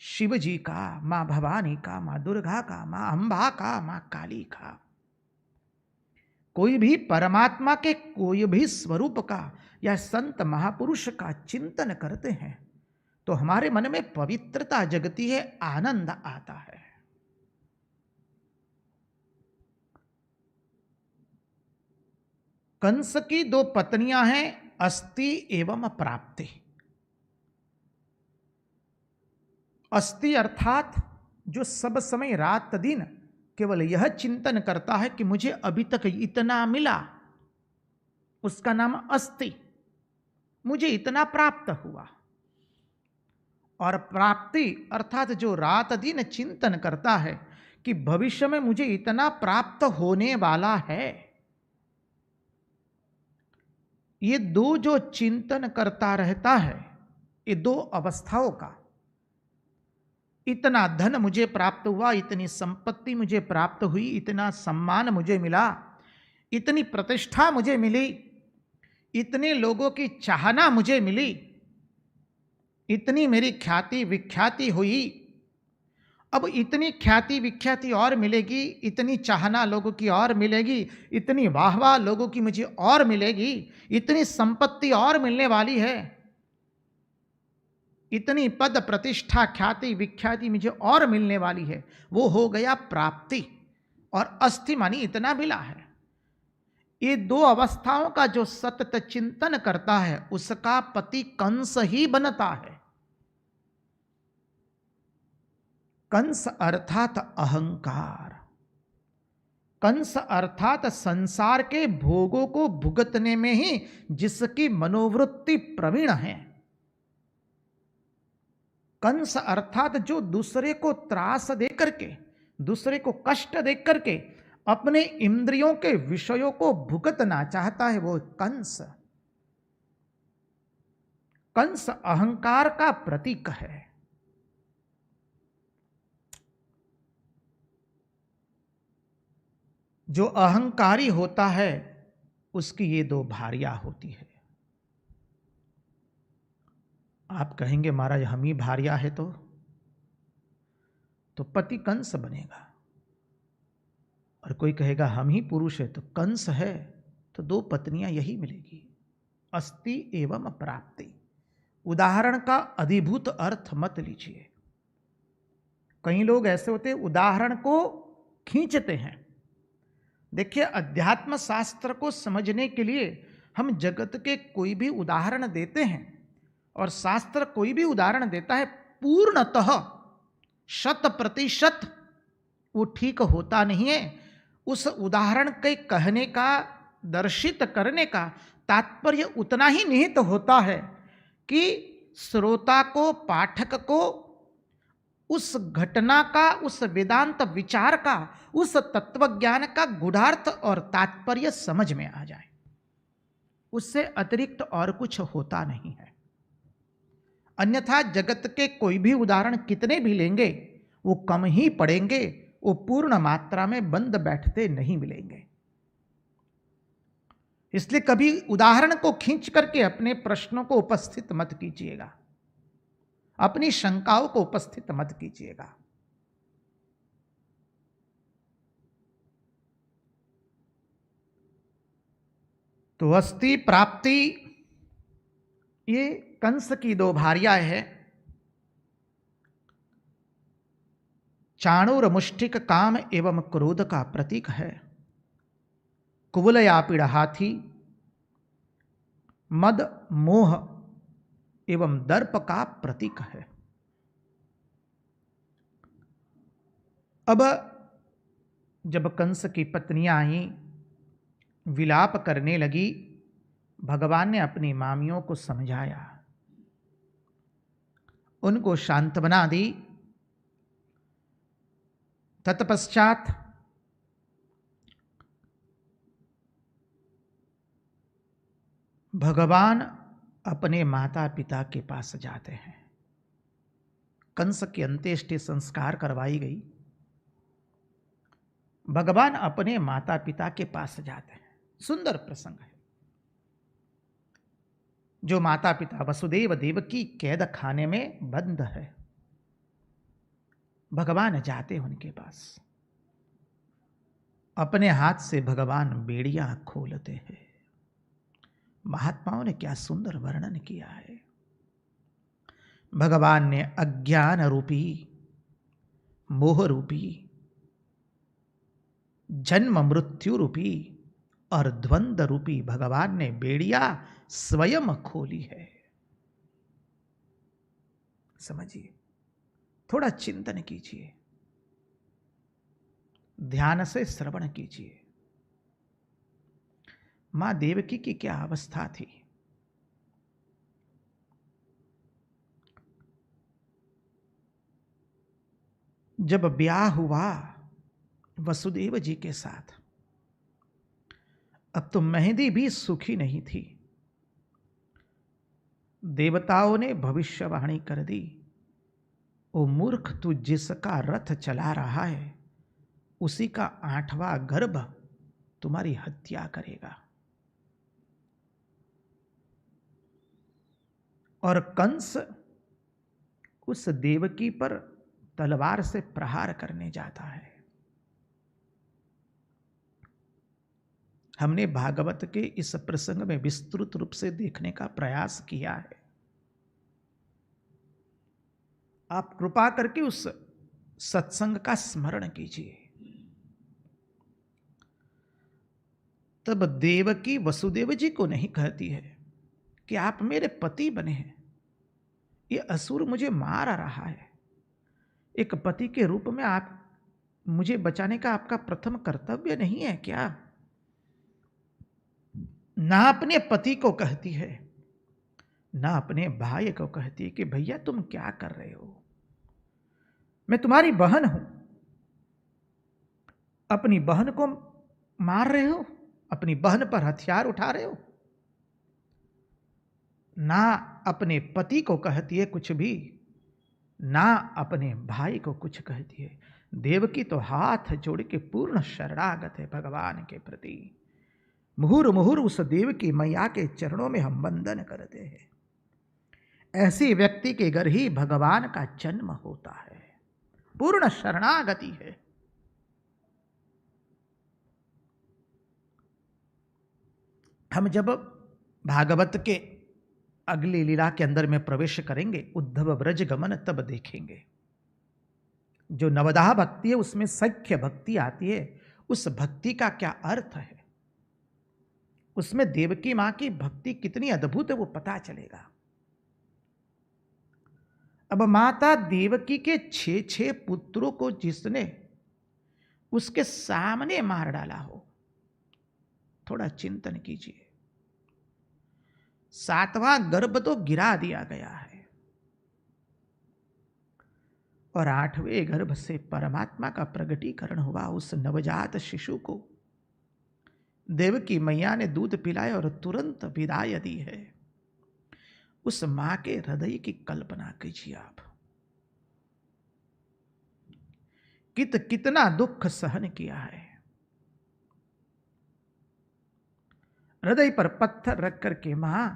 शिव जी का, मां भवानी का, मां दुर्गा का, मां अंबा का, मां काली का, कोई भी परमात्मा के कोई भी स्वरूप का या संत महापुरुष का चिंतन करते हैं तो हमारे मन में पवित्रता जगती है, आनंद आता है। कंस की दो पत्नियां हैं, अस्ति एवं प्राप्ति। अस्ति अर्थात जो सब समय रात दिन केवल यह चिंतन करता है कि मुझे अभी तक इतना मिला, उसका नाम अस्ति, मुझे इतना प्राप्त हुआ। और प्राप्ति अर्थात जो रात दिन चिंतन करता है कि भविष्य में मुझे इतना प्राप्त होने वाला है। ये दो जो चिंतन करता रहता है, ये दो अवस्थाओं का, इतना धन मुझे प्राप्त हुआ, इतनी संपत्ति मुझे प्राप्त हुई, इतना सम्मान मुझे मिला, इतनी प्रतिष्ठा मुझे मिली, इतने लोगों की चाहना मुझे मिली, इतनी मेरी ख्याति विख्याति हुई, अब इतनी ख्याति विख्याति और मिलेगी, इतनी चाहना लोगों की और मिलेगी, इतनी वाहवाह लोगों की मुझे और मिलेगी, इतनी संपत्ति और मिलने वाली है, इतनी पद प्रतिष्ठा ख्याति विख्याति मुझे और मिलने वाली है। वो हो गया प्राप्ति। और अस्थि मानी इतना मिला है। ये दो अवस्थाओं का जो सतत चिंतन करता है उसका पति कंस ही बनता है। कंस अर्थात अहंकार, कंस अर्थात संसार के भोगों को भुगतने में ही जिसकी मनोवृत्ति प्रवीण है। कंस अर्थात जो दूसरे को त्रास देकर के, दूसरे को कष्ट देकर के अपने इंद्रियों के विषयों को भुगतना चाहता है, वो कंस। कंस अहंकार का प्रतीक है। जो अहंकारी होता है उसकी ये दो भारियां होती है। आप कहेंगे महाराज हम ही भारिया है तो पति कंस बनेगा, और कोई कहेगा हम ही पुरुष है तो कंस है, तो दो पत्नियां यही मिलेगी, अस्ति एवं प्राप्ति। उदाहरण का अधिभूत अर्थ मत लीजिए। कई लोग ऐसे होते उदाहरण को खींचते हैं, देखिए, अध्यात्म शास्त्र को समझने के लिए हम जगत के कोई भी उदाहरण देते हैं और शास्त्र कोई भी उदाहरण देता है पूर्णतः 100% वो ठीक होता नहीं है। उस उदाहरण के कहने का, दर्शित करने का तात्पर्य उतना ही निहित होता है कि श्रोता को, पाठक को उस घटना का, उस वेदांत विचार का, उस तत्वज्ञान का गूढ़ार्थ और तात्पर्य समझ में आ जाए। उससे अतिरिक्त और कुछ होता नहीं है। अन्यथा जगत के कोई भी उदाहरण कितने भी लेंगे वो कम ही पड़ेंगे, वो पूर्ण मात्रा में बंद बैठते नहीं मिलेंगे। इसलिए कभी उदाहरण को खींच करके अपने प्रश्नों को उपस्थित मत कीजिएगा, अपनी शंकाओं को उपस्थित मत कीजिएगा। तो अस्थि प्राप्ति, ये कंस की दो भार्याएं हैं। चाणूर मुष्टिक काम एवं क्रोध का प्रतीक है। कुवलयापीड़ हाथी, मद मोह एवं दर्प का प्रतीक है। अब जब कंस की पत्नियां आई, विलाप करने लगी, भगवान ने अपनी मामियों को समझाया, उनको सांत्वना दी। तत्पश्चात भगवान अपने माता पिता के पास जाते हैं। कंस की अंत्येष्टि संस्कार करवाई गई, भगवान अपने माता पिता के पास जाते हैं। सुंदर प्रसंग है। जो माता पिता वसुदेव देवकी कैद खाने में बंद है, भगवान जाते उनके पास, अपने हाथ से भगवान बेड़ियां खोलते हैं। महात्माओं ने क्या सुंदर वर्णन किया है। भगवान ने अज्ञान रूपी, मोह रूपी, जन्म मृत्यु रूपी और द्वंद्व रूपी भगवान ने बेड़िया स्वयं खोली है। समझिए, थोड़ा चिंतन कीजिए, ध्यान से श्रवण कीजिए। मां देवकी की क्या अवस्था थी। जब ब्याह हुआ वसुदेव जी के साथ, अब तो मेहंदी भी सुखी नहीं थी। देवताओं ने भविष्यवाणी कर दी, ओ मूर्ख, तू जिसका रथ चला रहा है उसी का 8वां गर्भ तुम्हारी हत्या करेगा। और कंस उस देवकी पर तलवार से प्रहार करने जाता है। हमने भागवत के इस प्रसंग में विस्तृत रूप से देखने का प्रयास किया है। आप कृपा करके उस सत्संग का स्मरण कीजिए। तब देवकी वसुदेव जी को नहीं कहती है कि आप मेरे पति बने हैं, ये असुर मुझे मार रहा है। एक पति के रूप में आप मुझे बचाने का आपका प्रथम कर्तव्य नहीं है क्या? ना अपने पति को कहती है, ना अपने भाई को कहती है कि भैया तुम क्या कर रहे हो, मैं तुम्हारी बहन हूं। अपनी बहन को मार रहे हो, अपनी बहन पर हथियार उठा रहे हो। ना अपने पति को कहती है कुछ भी, ना अपने भाई को कुछ कहती है। देवकी तो हाथ जोड़ के पूर्ण शरणागत है भगवान के प्रति। मुहुर मुहुर उस देवकी मैया के चरणों में हम वंदन करते हैं। ऐसी व्यक्ति के घर ही भगवान का जन्म होता है, पूर्ण शरणागति है। हम जब भागवत के अगली लीला के अंदर में प्रवेश करेंगे, उद्धव ब्रज गमन, तब देखेंगे जो नवदाह भक्ति है उसमें सख्य भक्ति आती है, उस भक्ति का क्या अर्थ है, उसमें देवकी मां की भक्ति कितनी अद्भुत है वो पता चलेगा। अब माता देवकी के 6 पुत्रों को जिसने उसके सामने मार डाला हो, थोड़ा चिंतन कीजिए। 7वां गर्भ तो गिरा दिया गया है और 8वें गर्भ से परमात्मा का प्रगटीकरण हुआ। उस नवजात शिशु को देवकी मैया ने दूध पिलाया और तुरंत विदाई दी है। उस मां के हृदय की कल्पना कीजिए आप, कितना दुख सहन किया है। हृदय पर पत्थर रख करके मां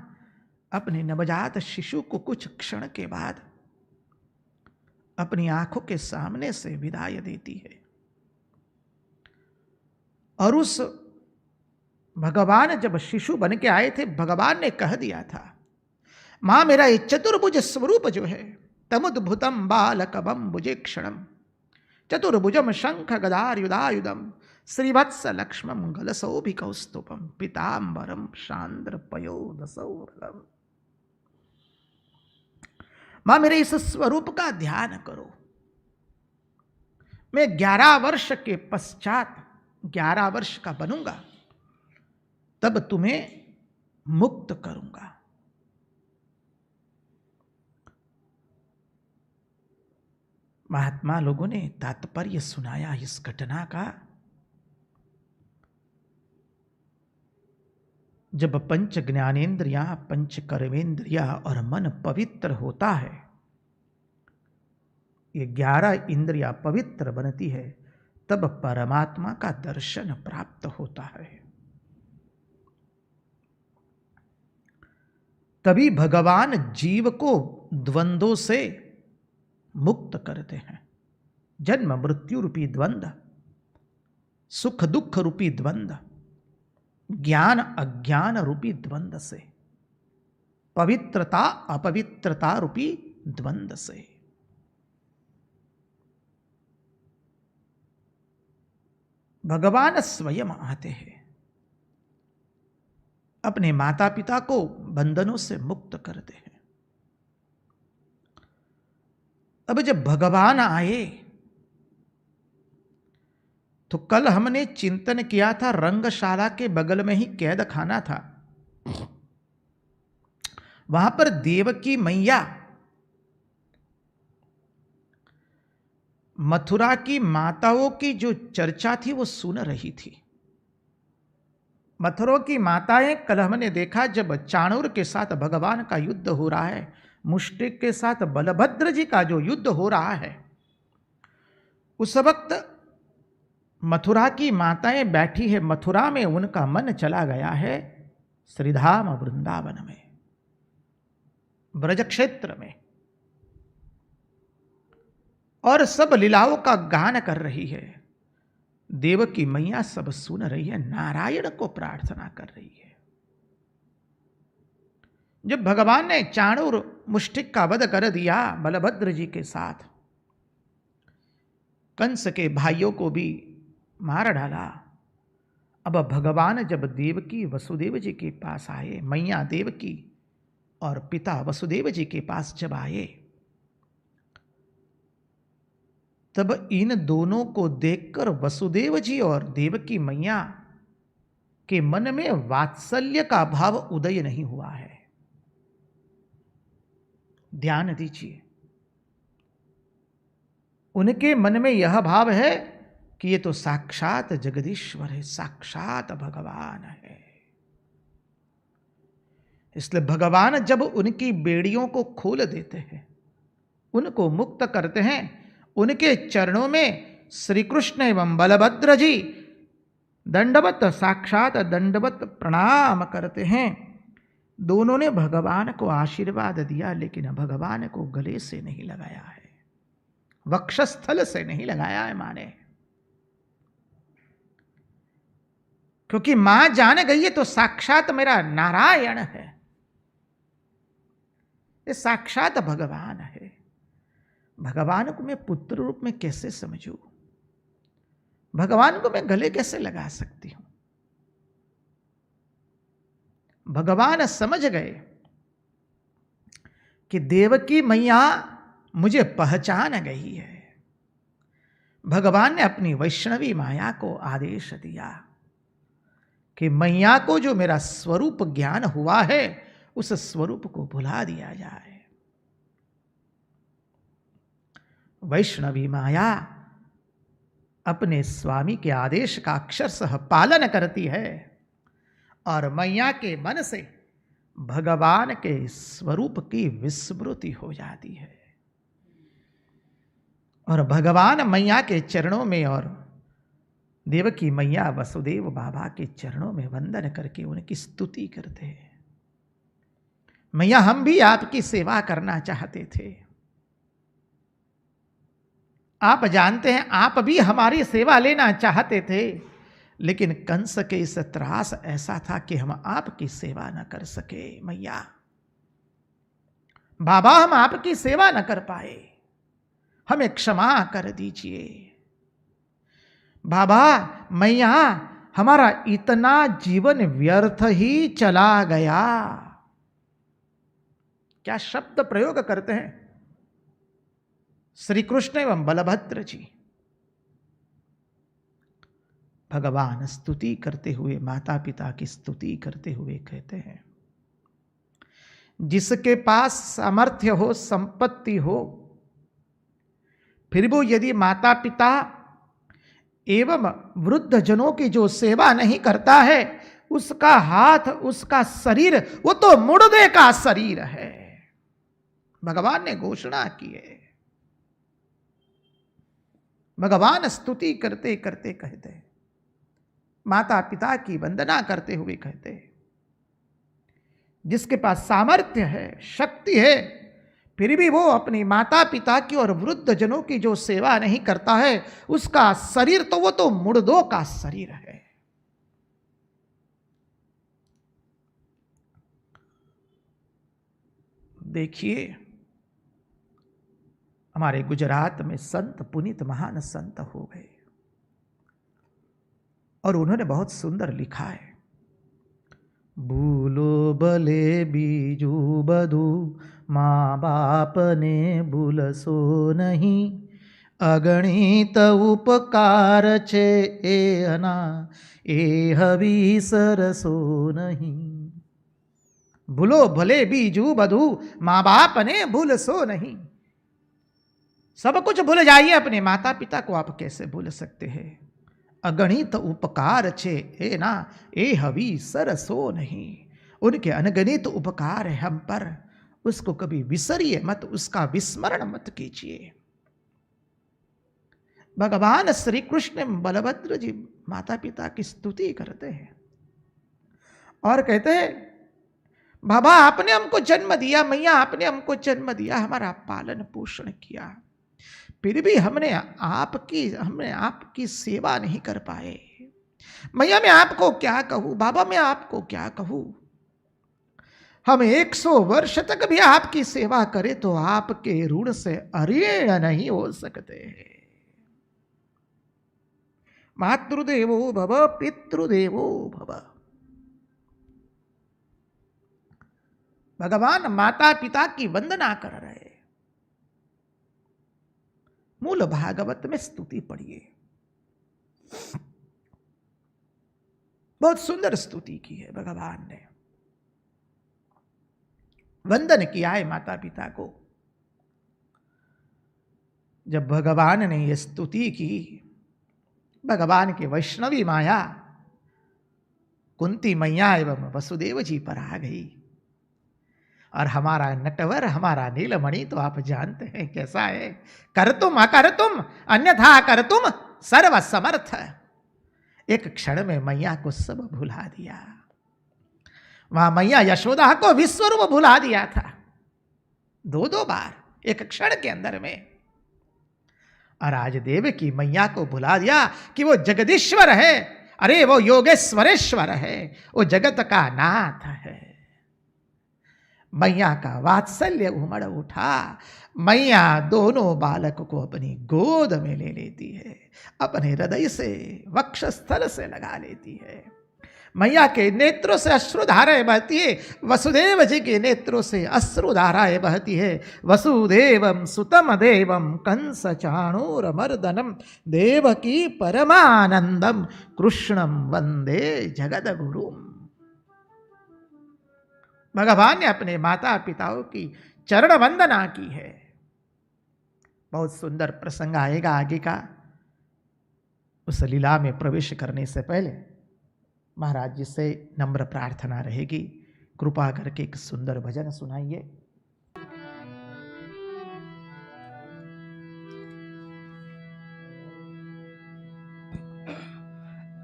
अपने नवजात शिशु को कुछ क्षण के बाद अपनी आंखों के सामने से विदाई देती है। और उस भगवान जब शिशु बन के आए थे, भगवान ने कह दिया था, मां मेरा ये चतुर्भुज स्वरूप जो है, तमुद्भुतम बालकबम भुजे क्षणम चतुर्भुजम शंख गदायुधायुधम श्रीवत्स लक्ष्मम गलसौभिकौस्तुभम पीतांबरम शांद्र पयोदसौरलम। मां मेरे इस स्वरूप का ध्यान करो। मैं 11 वर्ष के पश्चात 11 वर्ष का बनूंगा, तब तुम्हें मुक्त करूंगा। महात्मा लोगों ने तात्पर्य सुनाया इस घटना का। जब पंच ज्ञानेन्द्रियां, पंच कर्मेंद्रियां और मन पवित्र होता है, ये 11 इंद्रियां पवित्र बनती है, तब परमात्मा का दर्शन प्राप्त होता है। तभी भगवान जीव को द्वंद्वों से मुक्त करते हैं। जन्म मृत्यु रूपी द्वंद्व, सुख दुख रूपी द्वंद्व, ज्ञान अज्ञान रूपी द्वंद्व से, पवित्रता अपवित्रता रूपी द्वंद्व से। भगवान स्वयं आते हैं, अपने माता पिता को बंधनों से मुक्त करते हैं। अब जब भगवान आए तो कल हमने चिंतन किया था, रंगशाला के बगल में ही कैद खाना था। वहां पर देवकी मैया मथुरा की माताओं की जो चर्चा थी वो सुन रही थी। मथुरा की माताएं, कल हमने देखा जब चाणूर के साथ भगवान का युद्ध हो रहा है, मुष्टिक के साथ बलभद्र जी का जो युद्ध हो रहा है, उस वक्त मथुरा की माताएं बैठी है। मथुरा में उनका मन चला गया है श्रीधाम वृंदावन में, ब्रज क्षेत्र में, और सब लीलाओं का गान कर रही है। देवकी मैया सब सुन रही है, नारायण को प्रार्थना कर रही है। जब भगवान ने चाणूर मुष्टिक का वध कर दिया बलभद्र जी के साथ, कंस के भाइयों को भी मार डाला, अब भगवान जब देवकी वसुदेव जी के पास आए, मैया देवकी और पिता वसुदेव जी के पास जब आए, तब इन दोनों को देखकर वसुदेव जी और देवकी मैया के मन में वात्सल्य का भाव उदय नहीं हुआ है। ध्यान दीजिए, उनके मन में यह भाव है कि ये तो साक्षात जगदीश्वर है, साक्षात भगवान है। इसलिए भगवान जब उनकी बेड़ियों को खोल देते हैं, उनको मुक्त करते हैं, उनके चरणों में श्री कृष्ण एवं बलभद्र जी दंडवत, साक्षात दंडवत प्रणाम करते हैं। दोनों ने भगवान को आशीर्वाद दिया, लेकिन भगवान को गले से नहीं लगाया है, वक्षस्थल से नहीं लगाया है माने, क्योंकि मां जान गई है तो साक्षात मेरा नारायण है, ये साक्षात भगवान है। भगवान को मैं पुत्र रूप में कैसे समझूं? भगवान को मैं गले कैसे लगा सकती हूं? भगवान समझ गए कि देवकी मैया मुझे पहचान गई है। भगवान ने अपनी वैष्णवी माया को आदेश दिया कि मैया को जो मेरा स्वरूप ज्ञान हुआ है उस स्वरूप को भुला दिया जाए। वैष्णवी माया अपने स्वामी के आदेश का अक्षरशः पालन करती है और मैया के मन से भगवान के स्वरूप की विस्मृति हो जाती है और भगवान मैया के चरणों में और देवकी मैया वसुदेव बाबा के चरणों में वंदन करके उनकी स्तुति करते हैं। मैया, हम भी आपकी सेवा करना चाहते थे। आप जानते हैं, आप भी हमारी सेवा लेना चाहते थे, लेकिन कंस के इस त्रास ऐसा था कि हम आपकी सेवा न कर सके। मैया, बाबा, हम आपकी सेवा न कर पाए, हमें क्षमा कर दीजिए। बाबा, मैया, हमारा इतना जीवन व्यर्थ ही चला गया। क्या शब्द प्रयोग करते हैं श्री कृष्ण एवं बलभद्र जी। भगवान स्तुति करते हुए, माता पिता की स्तुति करते हुए कहते हैं, जिसके पास सामर्थ्य हो, संपत्ति हो, फिर वो यदि माता पिता एवं वृद्ध जनों की जो सेवा नहीं करता है, उसका हाथ, उसका शरीर, वो तो मुर्दे का शरीर है। भगवान ने घोषणा की है। भगवान स्तुति करते करते कहते हैं, माता पिता की वंदना करते हुए कहते हैं, जिसके पास सामर्थ्य है, शक्ति है, फिर भी वो अपनी माता पिता की और वृद्ध जनों की जो सेवा नहीं करता है, उसका शरीर तो वो तो मुर्दों का शरीर है। देखिए, हमारे गुजरात में संत पुनीत महान संत हो गए और उन्होंने बहुत सुंदर लिखा है, भूलो भले बीजू बधू, माँ बाप ने भूलसो नहीं, अगणित उपकार छे एना, ए हवी सरसो नहीं। भूलो भले बीजू बधू, माँ बाप ने भूलसो नहीं। सब कुछ भूल जाइए, अपने माता पिता को आप कैसे भूल सकते हैं। अगणित उपकार छे ए ना, ए हवी सरसो नहीं। उनके अनगणित उपकार है हम पर, उसको कभी विसरिए मत, उसका विस्मरण मत कीजिए। भगवान श्री कृष्ण बलभद्र जी माता पिता की स्तुति करते हैं और कहते हैं, बाबा, आपने हमको जन्म दिया, मैया, आपने हमको जन्म दिया, हमारा पालन पोषण किया, फिर भी हमने आपकी सेवा नहीं कर पाए। मैया, मैं आपको क्या कहूं, बाबा, मैं आपको क्या कहूं। हम 100 वर्ष तक भी आपकी सेवा करें तो आपके ऋण से अऋण नहीं हो सकते। मातृदेवो भव, पितृदेवो भव। भगवान माता पिता की वंदना कर रहे। मूल भागवत में स्तुति पढ़िए, बहुत सुंदर स्तुति की है। भगवान ने वंदन किया है माता पिता को। जब भगवान ने यह स्तुति की, भगवान के वैष्णवी माया कुंती मैया एवं वसुदेव जी पर आ गई। और हमारा नटवर, हमारा नीलमणि तो आप जानते हैं कैसा है, कर तुम अकर तुम अन्यथा कर तुम सर्व समर्थ। एक क्षण में मैया को सब भुला दिया। वहां मैया यशोदा को विश्वरूप भुला दिया था 2-2 बार एक क्षण के अंदर में। और आज देव की मैया को भुला दिया कि वो जगदीश्वर है, अरे वो योगेश्वरेश्वर है, वो जगत का नाथ है। मैया का वात्सल्य उमड़ उठा। मैया दोनों बालक को अपनी गोद में ले लेती है, अपने हृदय से वक्षस्थल से लगा लेती है। मैया के नेत्रों से अश्रुधाराएं बहती है, वसुदेव जी के नेत्रों से अश्रुधाराएं बहती है। वसुदेवम सुतम देवम कंस चाणूर मर्दनम देवकी परमानंदम कृष्णम वंदे जगद गुरुम। भगवान ने अपने माता पिताओं की चरण वंदना की है। बहुत सुंदर प्रसंग आएगा आगे का। उस लीला में प्रवेश करने से पहले महाराज जी से नम्र प्रार्थना रहेगी, कृपा करके एक सुंदर भजन सुनाइए।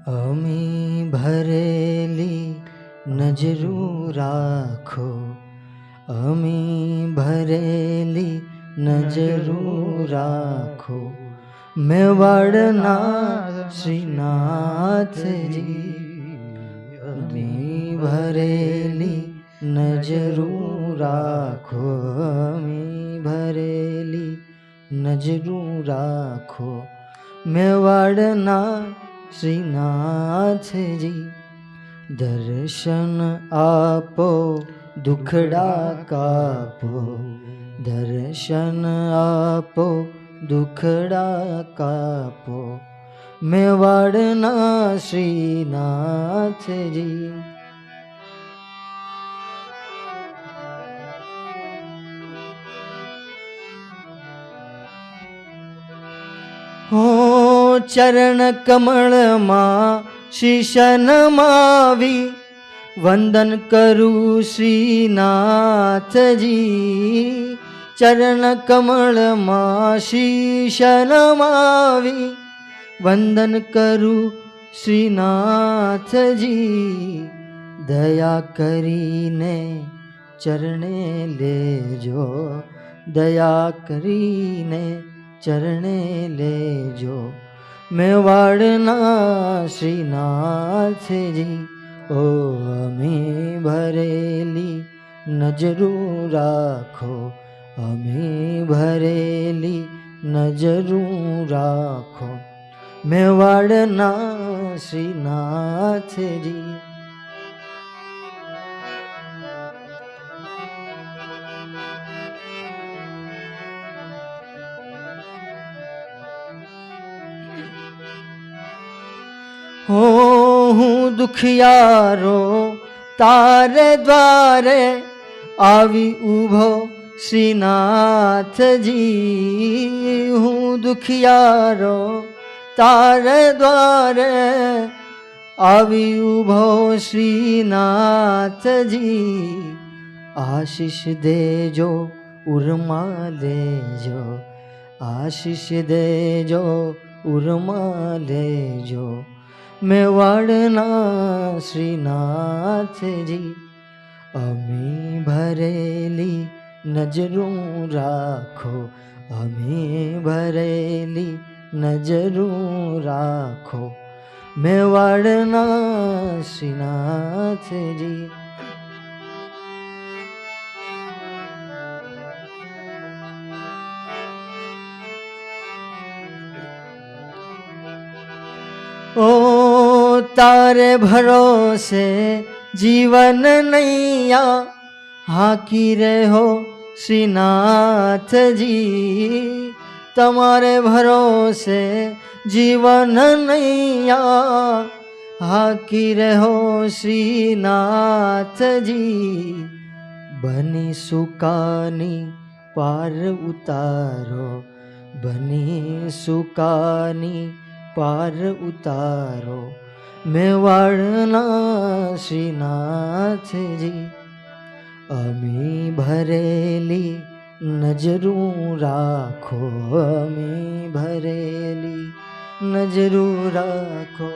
अमी भरेली नजरू राखो, अमी भरेली नजरू राखो, मेवाड़ना श्रीनाथ जी। अमी भरेली नजरू राखो, अमी भरेली नजरू राखो, मेवाड़ना श्रीनाथ जी। दर्शन आपो दुखड़ा कापो, दर्शन आपो दुखड़ा कापो, मेवाड़ना श्रीनाथ जी। हो चरण कमल मां शीश नमावी, वंदन करूं श्रीनाथ जी। चरण कमल मां शीश नमावी, वंदन करूं श्रीनाथ जी। दया करीने चरणे लेजो, दया करीने चरणे लेजो, मेवाड़ना श्रीनाथ जी। ओ अमी भरेली नजरू राखो, अमी भरेली नजरू राखो, मेवाड़ना श्रीनाथ जी। हो हूँ दुखियारो तारे द्वारे, आवी उभो श्रीनाथ जी। हूँ दुखियारो तारे द्वारे, आवी उभो श्रीनाथ जी। आशीष देजो उर्मा लेजो, आशीष देजो उर्मा लेजो, मेवाड़ना श्रीनाथ जी। अमी भरेली नजरू राखो, अमी भरेली नजरू राखो, मेवाड़ना श्रीनाथ जी। ओ तारे भरोसे जीवन नैया, हाकी रहो श्रीनाथ जी। तमारे भरोसे जीवन नैया, हाकी रहो श्रीनाथ जी। बनी सुकानी पार उतारो, बनी सुकानी पार उतारो, मेवाड़ना श्रीनाथ जी। अमी भरेली नजरू राखो, अमी भरेली नजरू राखो।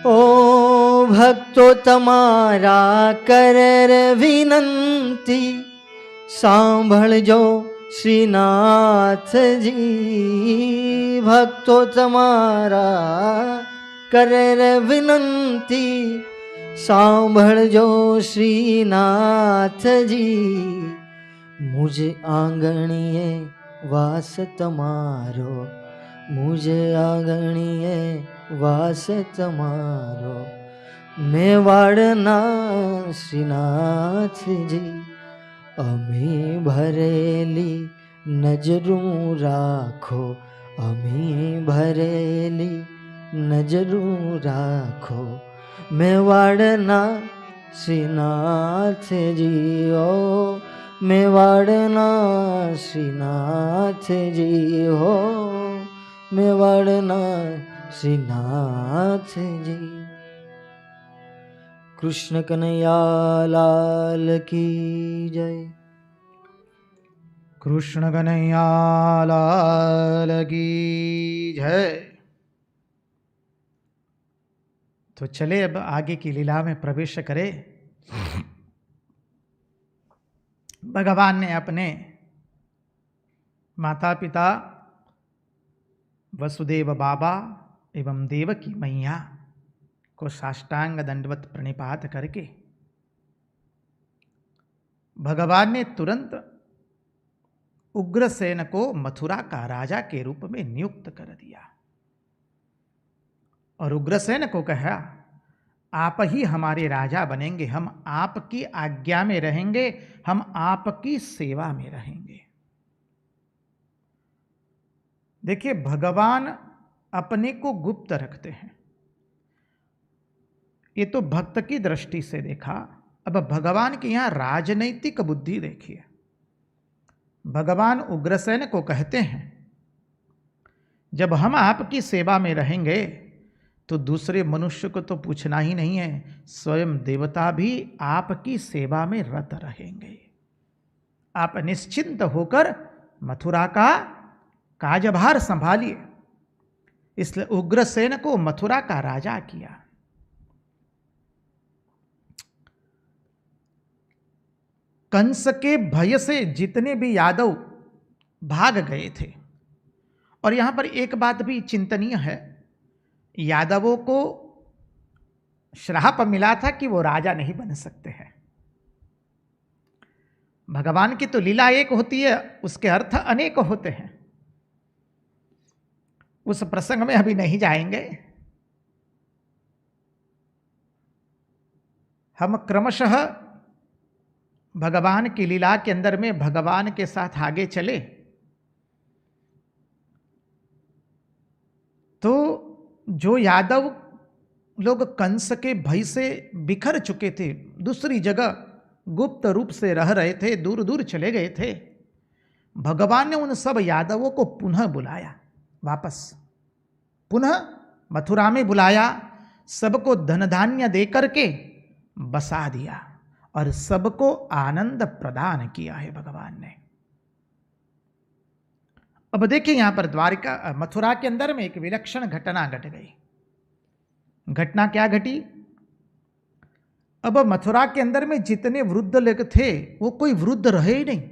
ओ भक्तो तमारा कर विनंती, सांभळजो શ્રીનાથજી ભક્તો તમારા કરે રે વિનંતી સાંભળજો શ્રીનાથજી મુજ આંગણીએ વાસ તમારો મુજ આંગણીએ વાસ તમારો મેવાડના શ્રીનાથજી અમે ભરેલી નજરું રાખો અમે ભરેલી નજરું રાખો મેવાડના શ્રીનાથજી ઓ મેવાડના શ્રીનાથજી હો મેવાડના શ્રીનાથજી કૃષ્ણ કનૈયા લાલ કી જય कृष्ण कन्हैया लाल की जय। तो चले अब आगे की लीला में प्रवेश करें। भगवान ने अपने माता पिता वसुदेव बाबा एवं देवकी मैया को साष्टांग दंडवत प्रणिपात करके भगवान ने तुरंत उग्रसेन को मथुरा का राजा के रूप में नियुक्त कर दिया और उग्रसेन को कहा, आप ही हमारे राजा बनेंगे, हम आपकी आज्ञा में रहेंगे, हम आपकी सेवा में रहेंगे। देखिए, भगवान अपने को गुप्त रखते हैं। ये तो भक्त की दृष्टि से देखा। अब भगवान की यहां राजनैतिक बुद्धि देखिए। भगवान उग्रसेन को कहते हैं, जब हम आपकी सेवा में रहेंगे तो दूसरे मनुष्य को तो पूछना ही नहीं है, स्वयं देवता भी आपकी सेवा में रत रहेंगे। आप निश्चिंत होकर मथुरा का कार्यभार संभालिए। इसलिए उग्रसेन को मथुरा का राजा किया। कंस के भय से जितने भी यादव भाग गए थे, और यहां पर एक बात भी चिंतनीय है, यादवों को श्राप मिला था कि वो राजा नहीं बन सकते हैं। भगवान की तो लीला एक होती है, उसके अर्थ अनेक होते हैं। उस प्रसंग में अभी नहीं जाएंगे। हम क्रमशः भगवान की लीला के अंदर में भगवान के साथ आगे चले तो जो यादव लोग कंस के भय से बिखर चुके थे, दूसरी जगह गुप्त रूप से रह रहे थे, दूर दूर चले गए थे, भगवान ने उन सब यादवों को पुनः बुलाया, वापस पुनः मथुरा में बुलाया, सबको धन धान्य दे करके बसा दिया और सबको आनंद प्रदान किया है भगवान ने। अब देखिए यहां पर द्वारिका मथुरा के अंदर में एक विलक्षण घटना घट गई। घटना क्या घटी? अब मथुरा के अंदर में जितने वृद्ध लोग थे वो कोई वृद्ध रहे ही नहीं,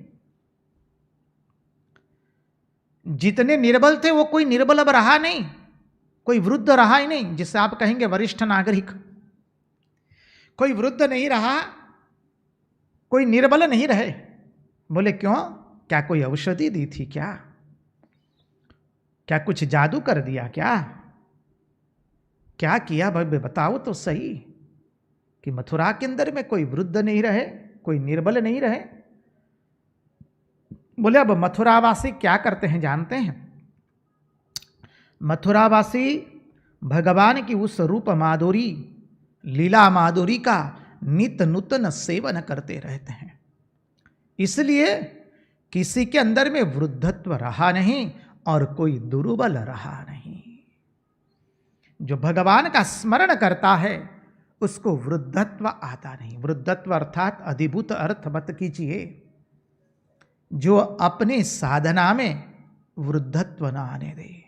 जितने निर्बल थे वो कोई निर्बल अब रहा नहीं, कोई वृद्ध रहा ही नहीं जिसे आप कहेंगे वरिष्ठ नागरिक, कोई वृद्ध नहीं रहा, कोई निर्बल नहीं रहे। बोले क्यों? क्या कोई औषधि दी थी क्या? क्या कुछ जादू कर दिया क्या? क्या किया भाई बताओ तो सही कि मथुरा के अंदर में कोई वृद्ध नहीं रहे, कोई निर्बल नहीं रहे। बोले अब मथुरावासी क्या करते हैं जानते हैं? मथुरावासी भगवान की उस रूप माधुरी, लीला माधुरी का नित नूतन सेवन करते रहते हैं। इसलिए किसी के अंदर में वृद्धत्व रहा नहीं और कोई दुर्बल रहा नहीं। जो भगवान का स्मरण करता है उसको वृद्धत्व आता नहीं। वृद्धत्व अर्थात अधिभूत अर्थ मत कीजिए, जो अपने साधना में वृद्धत्व न आने दे,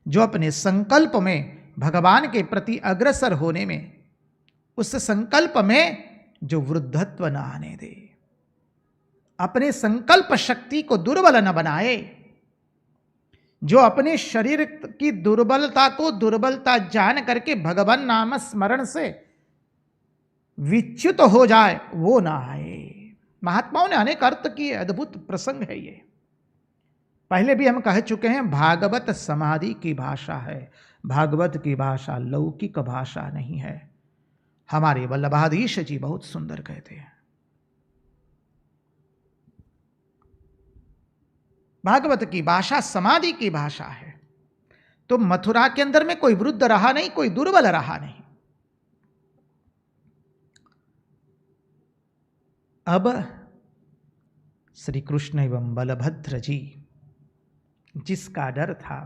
जो अपने संकल्प में भगवान के प्रति अग्रसर होने में, उस संकल्प में जो वृद्धत्व न आने दे। अपने संकल्प शक्ति को दुर्बल न बनाए, जो अपने शरीर की दुर्बलता को दुर्बलता जान करके भगवान नाम स्मरण से विच्युत हो जाए, वो ना आए। महात्माओं ने अनेक अर्थ किए, अद्भुत प्रसंग है ये। पहले भी हम कह चुके हैं, भागवत समाधि की भाषा है। भागवत की भाषा लौकिक भाषा नहीं है। हमारे वल्लभाधीश जी बहुत सुंदर कहते हैं, भागवत की भाषा समाधि की भाषा है। तो मथुरा के अंदर में कोई वृद्ध रहा नहीं, कोई दुर्बल रहा नहीं। अब श्री कृष्ण एवं बलभद्र जी, जिसका डर था,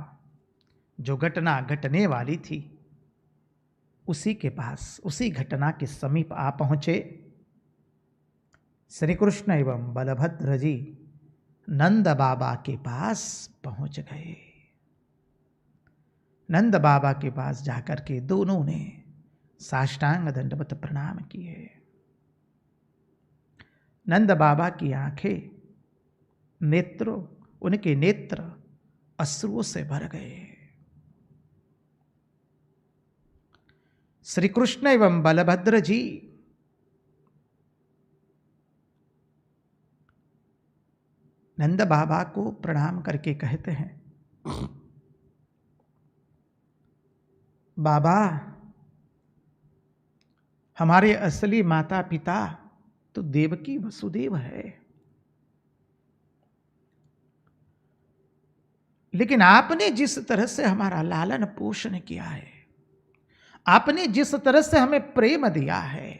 जो घटना घटने वाली थी, उसी के पास, उसी घटना के समीप आ पहुंचे। श्री कृष्ण एवं बलभद्र जी नंद बाबा के पास पहुंच गए। नंद बाबा के पास जाकर के दोनों ने साष्टांग दंडवत प्रणाम किए। नंद बाबा की आंखें, उनके नेत्र अश्रुओं से भर गए। श्री कृष्ण एवं बलभद्र जी नंद बाबा को प्रणाम करके कहते हैं, बाबा, हमारे असली माता पिता तो देवकी वसुदेव है, लेकिन आपने जिस तरह से हमारा लालन पोषण किया है, आपने जिस तरह से हमें प्रेम दिया है,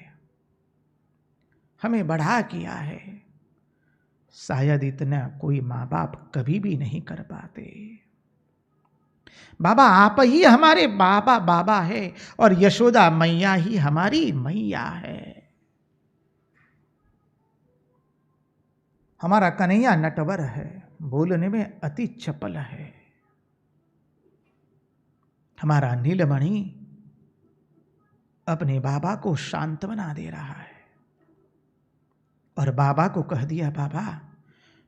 हमें बढ़ा किया है, शायद इतना कोई माँ बाप कभी भी नहीं कर पाते। बाबा, आप ही हमारे बाबा बाबा है और यशोदा मैया ही हमारी मैया है। हमारा कन्हैया नटवर है, बोलने में अति चपल है। हमारा नीलमणि अपने बाबा को सांत्वना दे रहा है और बाबा को कह दिया, बाबा,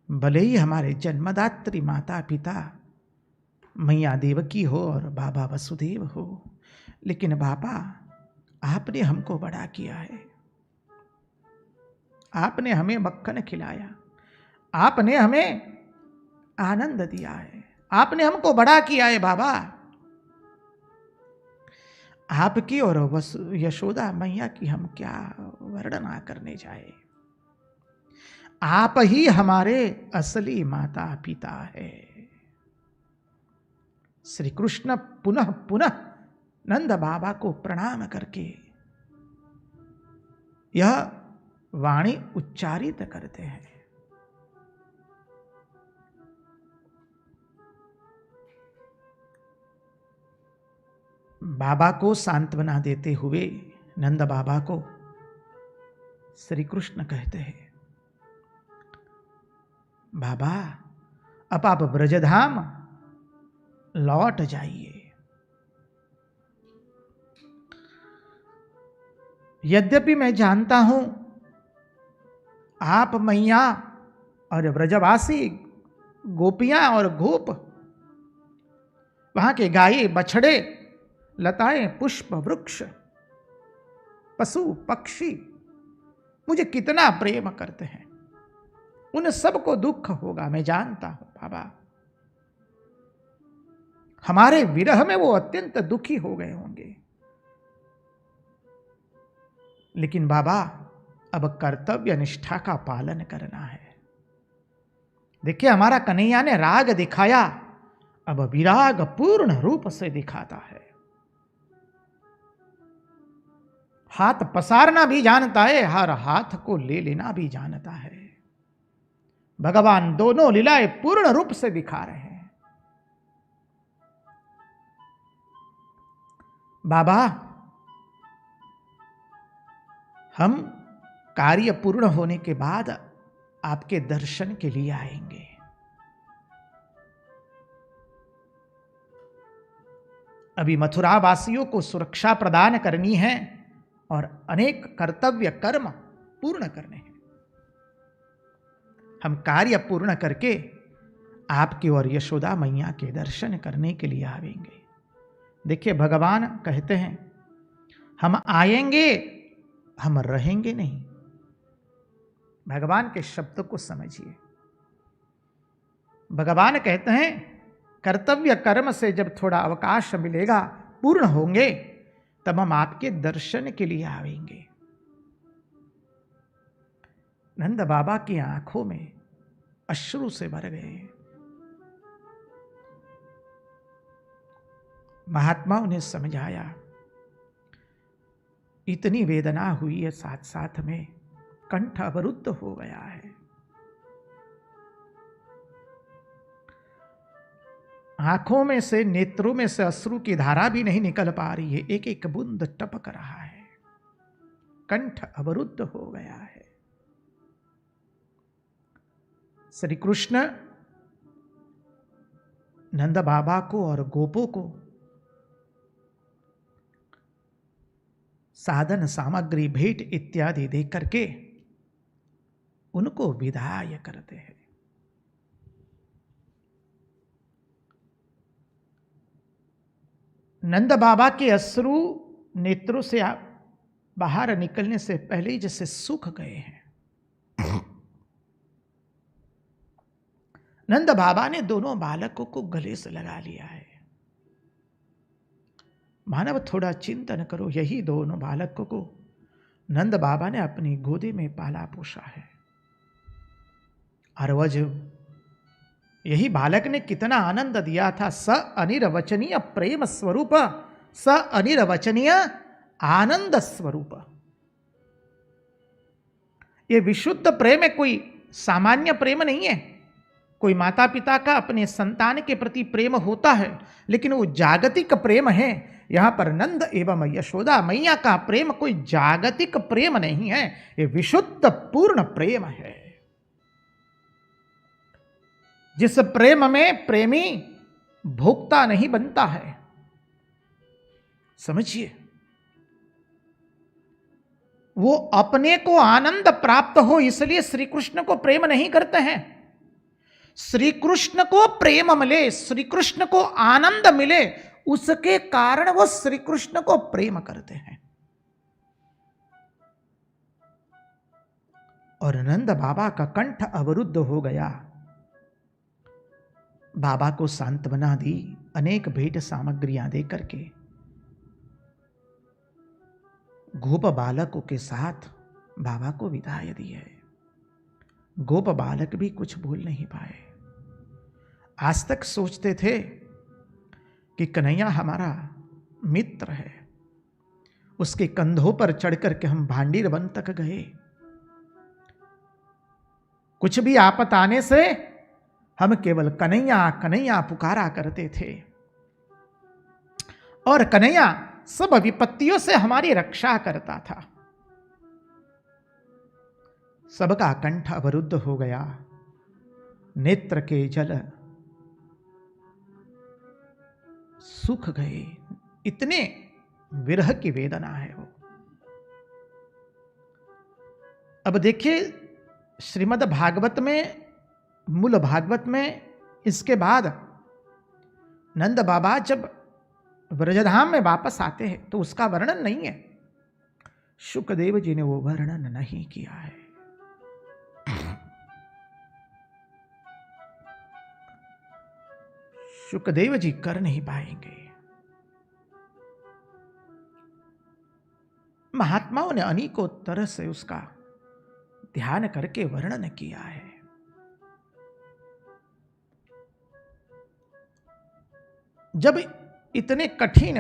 भले ही हमारे जन्मदात्री माता पिता मैया देवकी हो और बाबा वसुदेव हो, लेकिन बाबा, आपने हमको बड़ा किया है। आपने हमें मक्खन खिलाया, आपने हमें आनंद दिया है, आपने हमको बड़ा किया है। बाबा, आपकी और यशोदा मैया की हम क्या वर्णना करने जाए। आप ही हमारे असली माता पिता है। श्री कृष्ण पुनः पुनः नंद बाबा को प्रणाम करके यह वाणी उच्चारित करते हैं, बाबा को सांत्वना देते हुए नंद बाबा को श्री कृष्ण कहते हैं, बाबा, अब आप ब्रजधाम लौट जाइए। यद्यपि मैं जानता हूं आप मैया और ब्रजवासी गोपियां और गोप, वहां के गाये बछड़े, लताएं, पुष्प, वृक्ष, पशु पक्षी मुझे कितना प्रेम करते हैं। उन सबको दुख होगा, मैं जानता हूं बाबा। हमारे विरह में वो अत्यंत दुखी हो गए होंगे, लेकिन बाबा, अब कर्तव्य निष्ठा का पालन करना है। देखिए, हमारा कन्हैया ने राग दिखाया, अब विराग पूर्ण रूप से दिखाता है। हाथ पसारना भी जानता है, हर हाथ को ले लेना भी जानता है। भगवान दोनों लीलाएं पूर्ण रूप से दिखा रहे हैं। बाबा, हम कार्य पूर्ण होने के बाद आपके दर्शन के लिए आएंगे। अभी मथुरा वासियों को सुरक्षा प्रदान करनी है और अनेक कर्तव्य कर्म पूर्ण करने हैं। हम कार्य पूर्ण करके आपकी और यशोदा मैया के दर्शन करने के लिए आवेंगे। देखिए भगवान कहते हैं हम आएंगे, हम रहेंगे नहीं। भगवान के शब्द को समझिए। भगवान कहते हैं कर्तव्य कर्म से जब थोड़ा अवकाश मिलेगा, पूर्ण होंगे, तब हम आपके दर्शन के लिए आवेंगे। नंद बाबा की आंखों में अश्रु से भर गए। महात्माओं ने समझाया इतनी वेदना हुई है, साथ साथ में कंठ अवरुद्ध हो गया है। आंखों में से, नेत्रों में से अश्रु की धारा भी नहीं निकल पा रही है, एक एक बूंद टपक रहा है, कंठ अवरुद्ध हो गया है। श्री कृष्ण नंद बाबा को और गोपों को साधन सामग्री, भेंट इत्यादि दे करके उनको विदाई करते हैं। नंद बाबा के अश्रु नेत्रों से बाहर निकलने से पहले ही जैसे सूख गए हैं। नंद बाबा ने दोनों बालकों को गले से लगा लिया है। मानव थोड़ा चिंतन करो, यही दोनों बालकों को नंद बाबा ने अपनी गोदी में पाला पोसा है। और वह जो यही बालक ने कितना आनंद दिया था। स अनिर्वचनीय प्रेम स्वरूप, स अनिर्वचनीय आनंद स्वरूप। ये विशुद्ध प्रेम है, कोई सामान्य प्रेम नहीं है। कोई माता पिता का अपने संतान के प्रति प्रेम होता है, लेकिन वो जागतिक प्रेम है। यहां पर नंद एवं यशोदा मैया का प्रेम कोई जागतिक प्रेम नहीं है, ये विशुद्ध पूर्ण प्रेम है। जिस प्रेम में प्रेमी भोक्ता नहीं बनता है, समझिए। वो अपने को आनंद प्राप्त हो इसलिए श्री कृष्ण को प्रेम नहीं करते हैं। श्री कृष्ण को प्रेम मिले, श्री कृष्ण को आनंद मिले, उसके कारण वो श्री कृष्ण को प्रेम करते हैं। और नंद बाबा का कंठ अवरुद्ध हो गया। बाबा को सांत्वना दी, अनेक भेंट सामग्रियां दे करके गोप बालकों के साथ बाबा को विदाई दी है। गोप बालक भी कुछ बोल नहीं पाए। आज तक सोचते थे कि कन्हैया हमारा मित्र है, उसके कंधों पर चढ़ करके हम भांडीर वन तक गए। कुछ भी आपत आने से हम केवल कन्हैया कन्हैया पुकारा करते थे, और कन्हैया सब विपत्तियों से हमारी रक्षा करता था। सबका कंठ अवरुद्ध हो गया, नेत्र के जल सूख गए। इतने विरह की वेदना है वो। अब देखिए श्रीमद् भागवत में, मूल भागवत में, इसके बाद नंद बाबा जब ब्रजधाम में वापस आते हैं तो उसका वर्णन नहीं है। शुकदेव जी ने वो वर्णन नहीं किया है। शुकदेव जी कर नहीं पाएंगे। महात्माओं ने अनेकों तरह से उसका ध्यान करके वर्णन किया है। जब इतने कठिन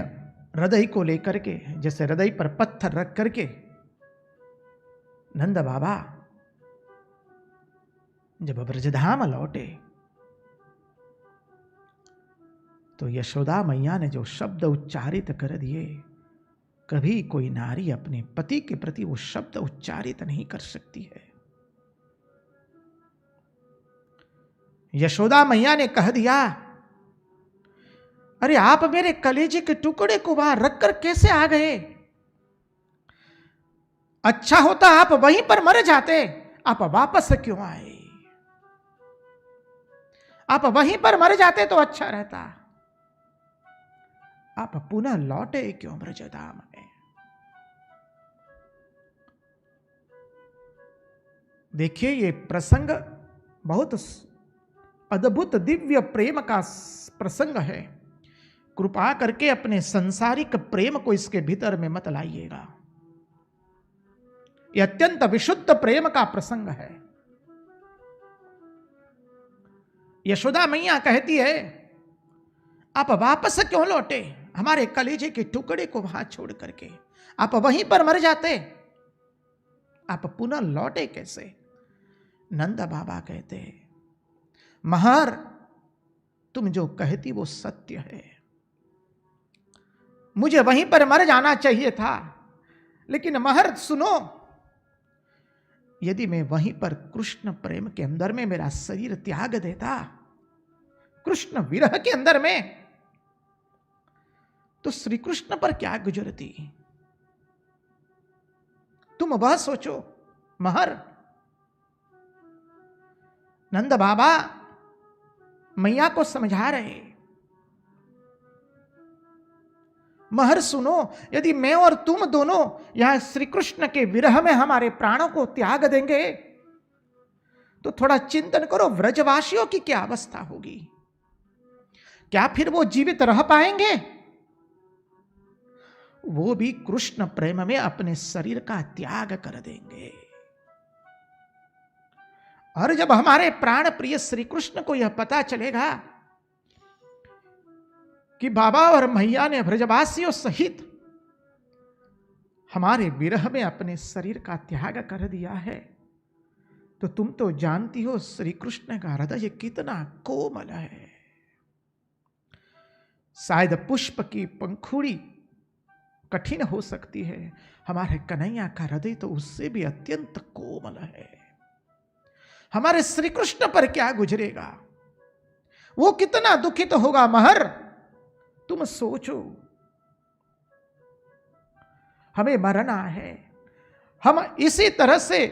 हृदय को लेकर के, जैसे हृदय पर पत्थर रख करके नंद बाबा जब ब्रजधाम लौटे, तो यशोदा मैया ने जो शब्द उच्चारित कर दिए, कभी कोई नारी अपने पति के प्रति वो शब्द उच्चारित नहीं कर सकती है। यशोदा मैया ने कह दिया, अरे आप मेरे कलेजे के टुकड़े को वहां रखकर कैसे आ गए? अच्छा होता आप वहीं पर मर जाते, आप वापस क्यों आए? आप वहीं पर मर जाते तो अच्छा रहता, आप पुनः लौटे क्यों ब्रजधाम में? देखिए, ये प्रसंग बहुत अद्भुत दिव्य प्रेम का प्रसंग है। कृपा करके अपने संसारिक प्रेम को इसके भीतर में मत लाइएगा। यह अत्यंत विशुद्ध प्रेम का प्रसंग है। यशोदा मैया कहती है, आप वापस क्यों लौटे? हमारे कलेजे के टुकड़े को वहां छोड़ करके आप वहीं पर मर जाते, आप पुनः लौटे कैसे? नंद बाबा कहते हैं, महर, तुम जो कहती वो सत्य है। मुझे वहीं पर मर जाना चाहिए था, लेकिन महर सुनो, यदि मैं वहीं पर कृष्ण प्रेम के अंदर में मेरा शरीर त्याग देता, कृष्ण विरह के अंदर में, तो श्री कृष्ण पर क्या गुजरती? तुम वह सोचो महर। नंद बाबा मैया को समझा रहे, महर सुनो, यदि मैं और तुम दोनों यहां श्री कृष्ण के विरह में हमारे प्राणों को त्याग देंगे, तो थोड़ा चिंतन करो व्रजवासियों की क्या अवस्था होगी। क्या फिर वो जीवित रह पाएंगे? वो भी कृष्ण प्रेम में अपने शरीर का त्याग कर देंगे। और जब हमारे प्राण प्रिय श्री कृष्ण को यह पता चलेगा कि बाबा और मैया ने ब्रजवासियों सहित हमारे विरह में अपने शरीर का त्याग कर दिया है, तो तुम तो जानती हो श्री कृष्ण का हृदय कितना कोमल है। शायद पुष्प की पंखुड़ी कठिन हो सकती है, हमारे कन्हैया का हृदय तो उससे भी अत्यंत कोमल है। हमारे श्री कृष्ण पर क्या गुजरेगा, वो कितना दुखित होगा महर, तुम सोचो। हमें मरना है, हम इसी तरह से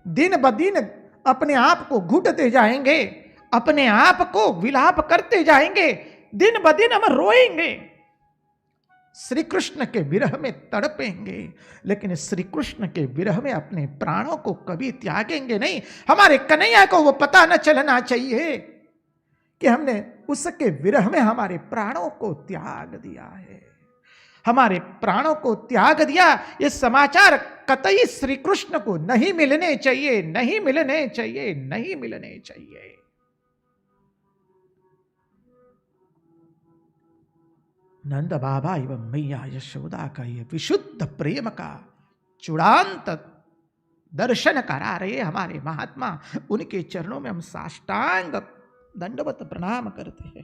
दिन ब दिन अपने आप को घुटते जाएंगे, अपने आप को विलाप करते जाएंगे, दिन ब दिन हम रोएंगे, श्री कृष्ण के विरह में तड़पेंगे, लेकिन श्री कृष्ण के विरह में अपने प्राणों को कभी त्यागेंगे नहीं। हमारे कन्हैया को वो पता न चलना चाहिए कि हमने उसके विरह में हमारे प्राणों को त्याग दिया है, हमारे प्राणों को त्याग दिया। ये समाचार कतई श्री कृष्ण को नहीं मिलने चाहिए, नहीं मिलने चाहिए, नहीं मिलने चाहिए। नंद बाबा एवं मैया यशोदा का ये विशुद्ध प्रेम का चूड़ांत दर्शन करा रहे हमारे महात्मा, उनके चरणों में हम साष्टांग दंडवत प्रणाम करते हैं।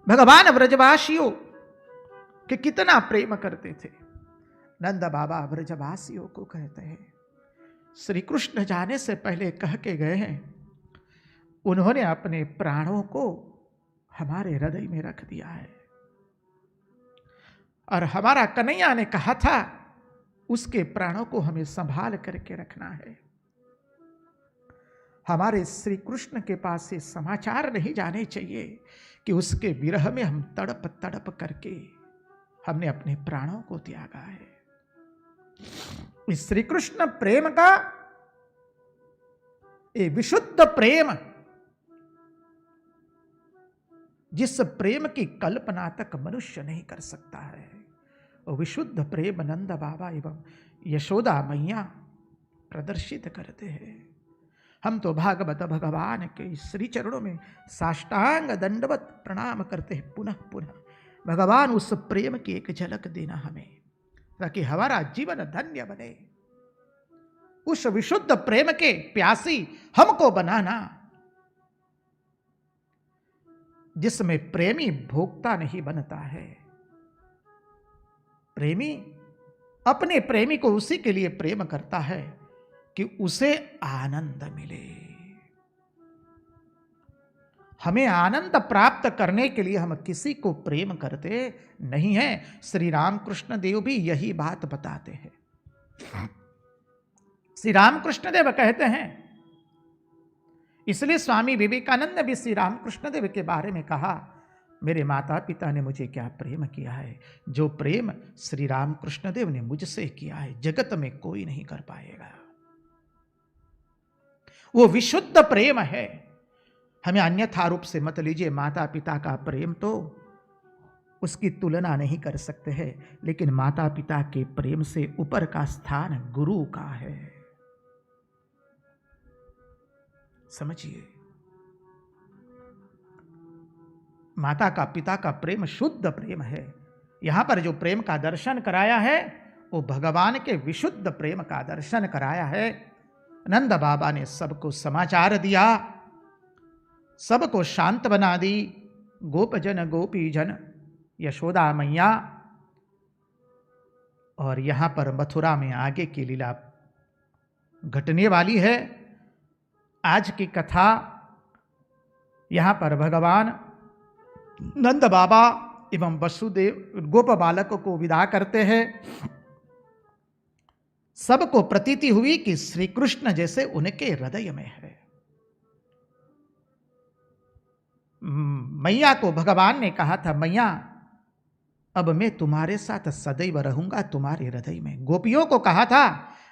भगवान ब्रजवासियों के कितना प्रेम करते थे। नंद बाबा ब्रजवासियों को कहते हैं, श्री कृष्ण जाने से पहले कह के गए हैं, उन्होंने अपने प्राणों को हमारे हृदय में रख दिया है, और हमारा कन्हैया ने कहा था उसके प्राणों को हमें संभाल करके रखना है। हमारे श्री कृष्ण के पास से समाचार नहीं जाने चाहिए कि उसके विरह में हम तड़प तड़प करके हमने अपने प्राणों को त्यागा है। इस श्री कृष्ण प्रेम का ये विशुद्ध प्रेम, जिस प्रेम की कल्पना तक मनुष्य नहीं कर सकता है, वो विशुद्ध प्रेम नंद बाबा एवं यशोदा मैया प्रदर्शित करते हैं। हम तो भागवत भगवान के श्री चरणों में साष्टांग दंडवत प्रणाम करते हैं पुनः पुनः। भगवान उस प्रेम की एक झलक देना हमें, ताकि हमारा जीवन धन्य बने। उस विशुद्ध प्रेम के प्यासी हमको बनाना, जिसमें प्रेमी भोक्ता नहीं बनता है। प्रेमी अपने प्रेमी को उसी के लिए प्रेम करता है कि उसे आनंद मिले। हमें आनंद प्राप्त करने के लिए हम किसी को प्रेम करते नहीं हैं। श्री रामकृष्ण देव भी यही बात बताते हैं। श्री रामकृष्ण देव कहते हैं, इसलिए स्वामी विवेकानंद ने भी श्री रामकृष्ण देव के बारे में कहा, मेरे माता पिता ने मुझे क्या प्रेम किया है, जो प्रेम श्री रामकृष्ण देव ने मुझसे किया है जगत में कोई नहीं कर पाएगा। वो विशुद्ध प्रेम है। हमें अन्यथा रूप से मत लीजिए। माता पिता का प्रेम तो उसकी तुलना नहीं कर सकते हैं, लेकिन माता पिता के प्रेम से ऊपर का स्थान गुरु का है। समझिए, माता का पिता का प्रेम शुद्ध प्रेम है। यहां पर जो प्रेम का दर्शन कराया है वो भगवान के विशुद्ध प्रेम का दर्शन कराया है। नंद बाबा ने सबको समाचार दिया, सबको शांत बना दी। गोपजन गोपी जन यशोदा मैया। और यहां पर मथुरा में आगे की लीला घटने वाली है। आज की कथा यहां पर भगवान नंद बाबा एवं वसुदेव गोप बालक को विदा करते हैं। सबको प्रतीति हुई कि श्री कृष्ण जैसे उनके हृदय में है। मैया को भगवान ने कहा था, मैया अब मैं तुम्हारे साथ सदैव रहूंगा तुम्हारे हृदय में। गोपियों को कहा था,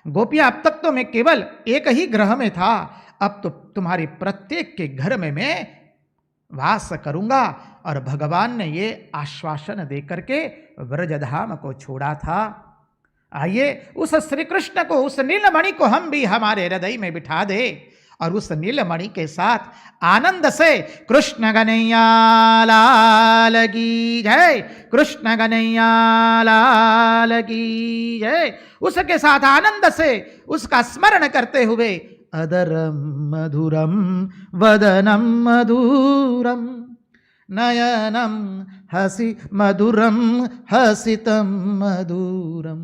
गोपियां अब तक तो मैं केवल एक ही ग्रह में था, अब तो तुम्हारे प्रत्येक के घर में मैं वास करूंगा। और भगवान ने ये आश्वासन देकर के व्रजधाम को छोड़ा था। आइए उस श्री कृष्ण को, उस नीलमणि को हम भी हमारे हृदय में बिठा दे और उस नीलमणि के साथ आनंद से कृष्ण कन्हैया लाल की जय, कृष्ण कन्हैया लाल की जय, उसके साथ आनंद से उसका स्मरण करते हुए अदरम मधुरम वदनम मधुरम नयनम हसी मधुरम हसितम मधुरम।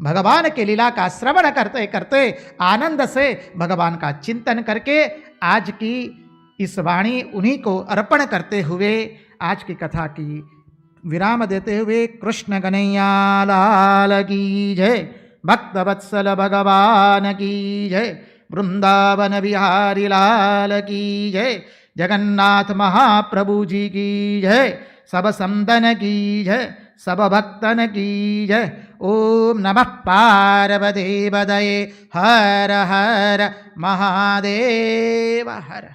भगवान के लीला का श्रवण करते करते आनंद से भगवान का चिंतन करके आज की इस वाणी उन्हीं को अर्पण करते हुए आज की कथा की विराम देते हुए कृष्ण कन्हैया लाल की जय, भक्त वत्सल भगवान की जय, वृंदावन बिहारी लाल की जय, जगन्नाथ महाप्रभु जी की जय, सब संतन की जय, सब भक्तन की जय। ओम नमः पार्वती पतये हर हर महादेव हर।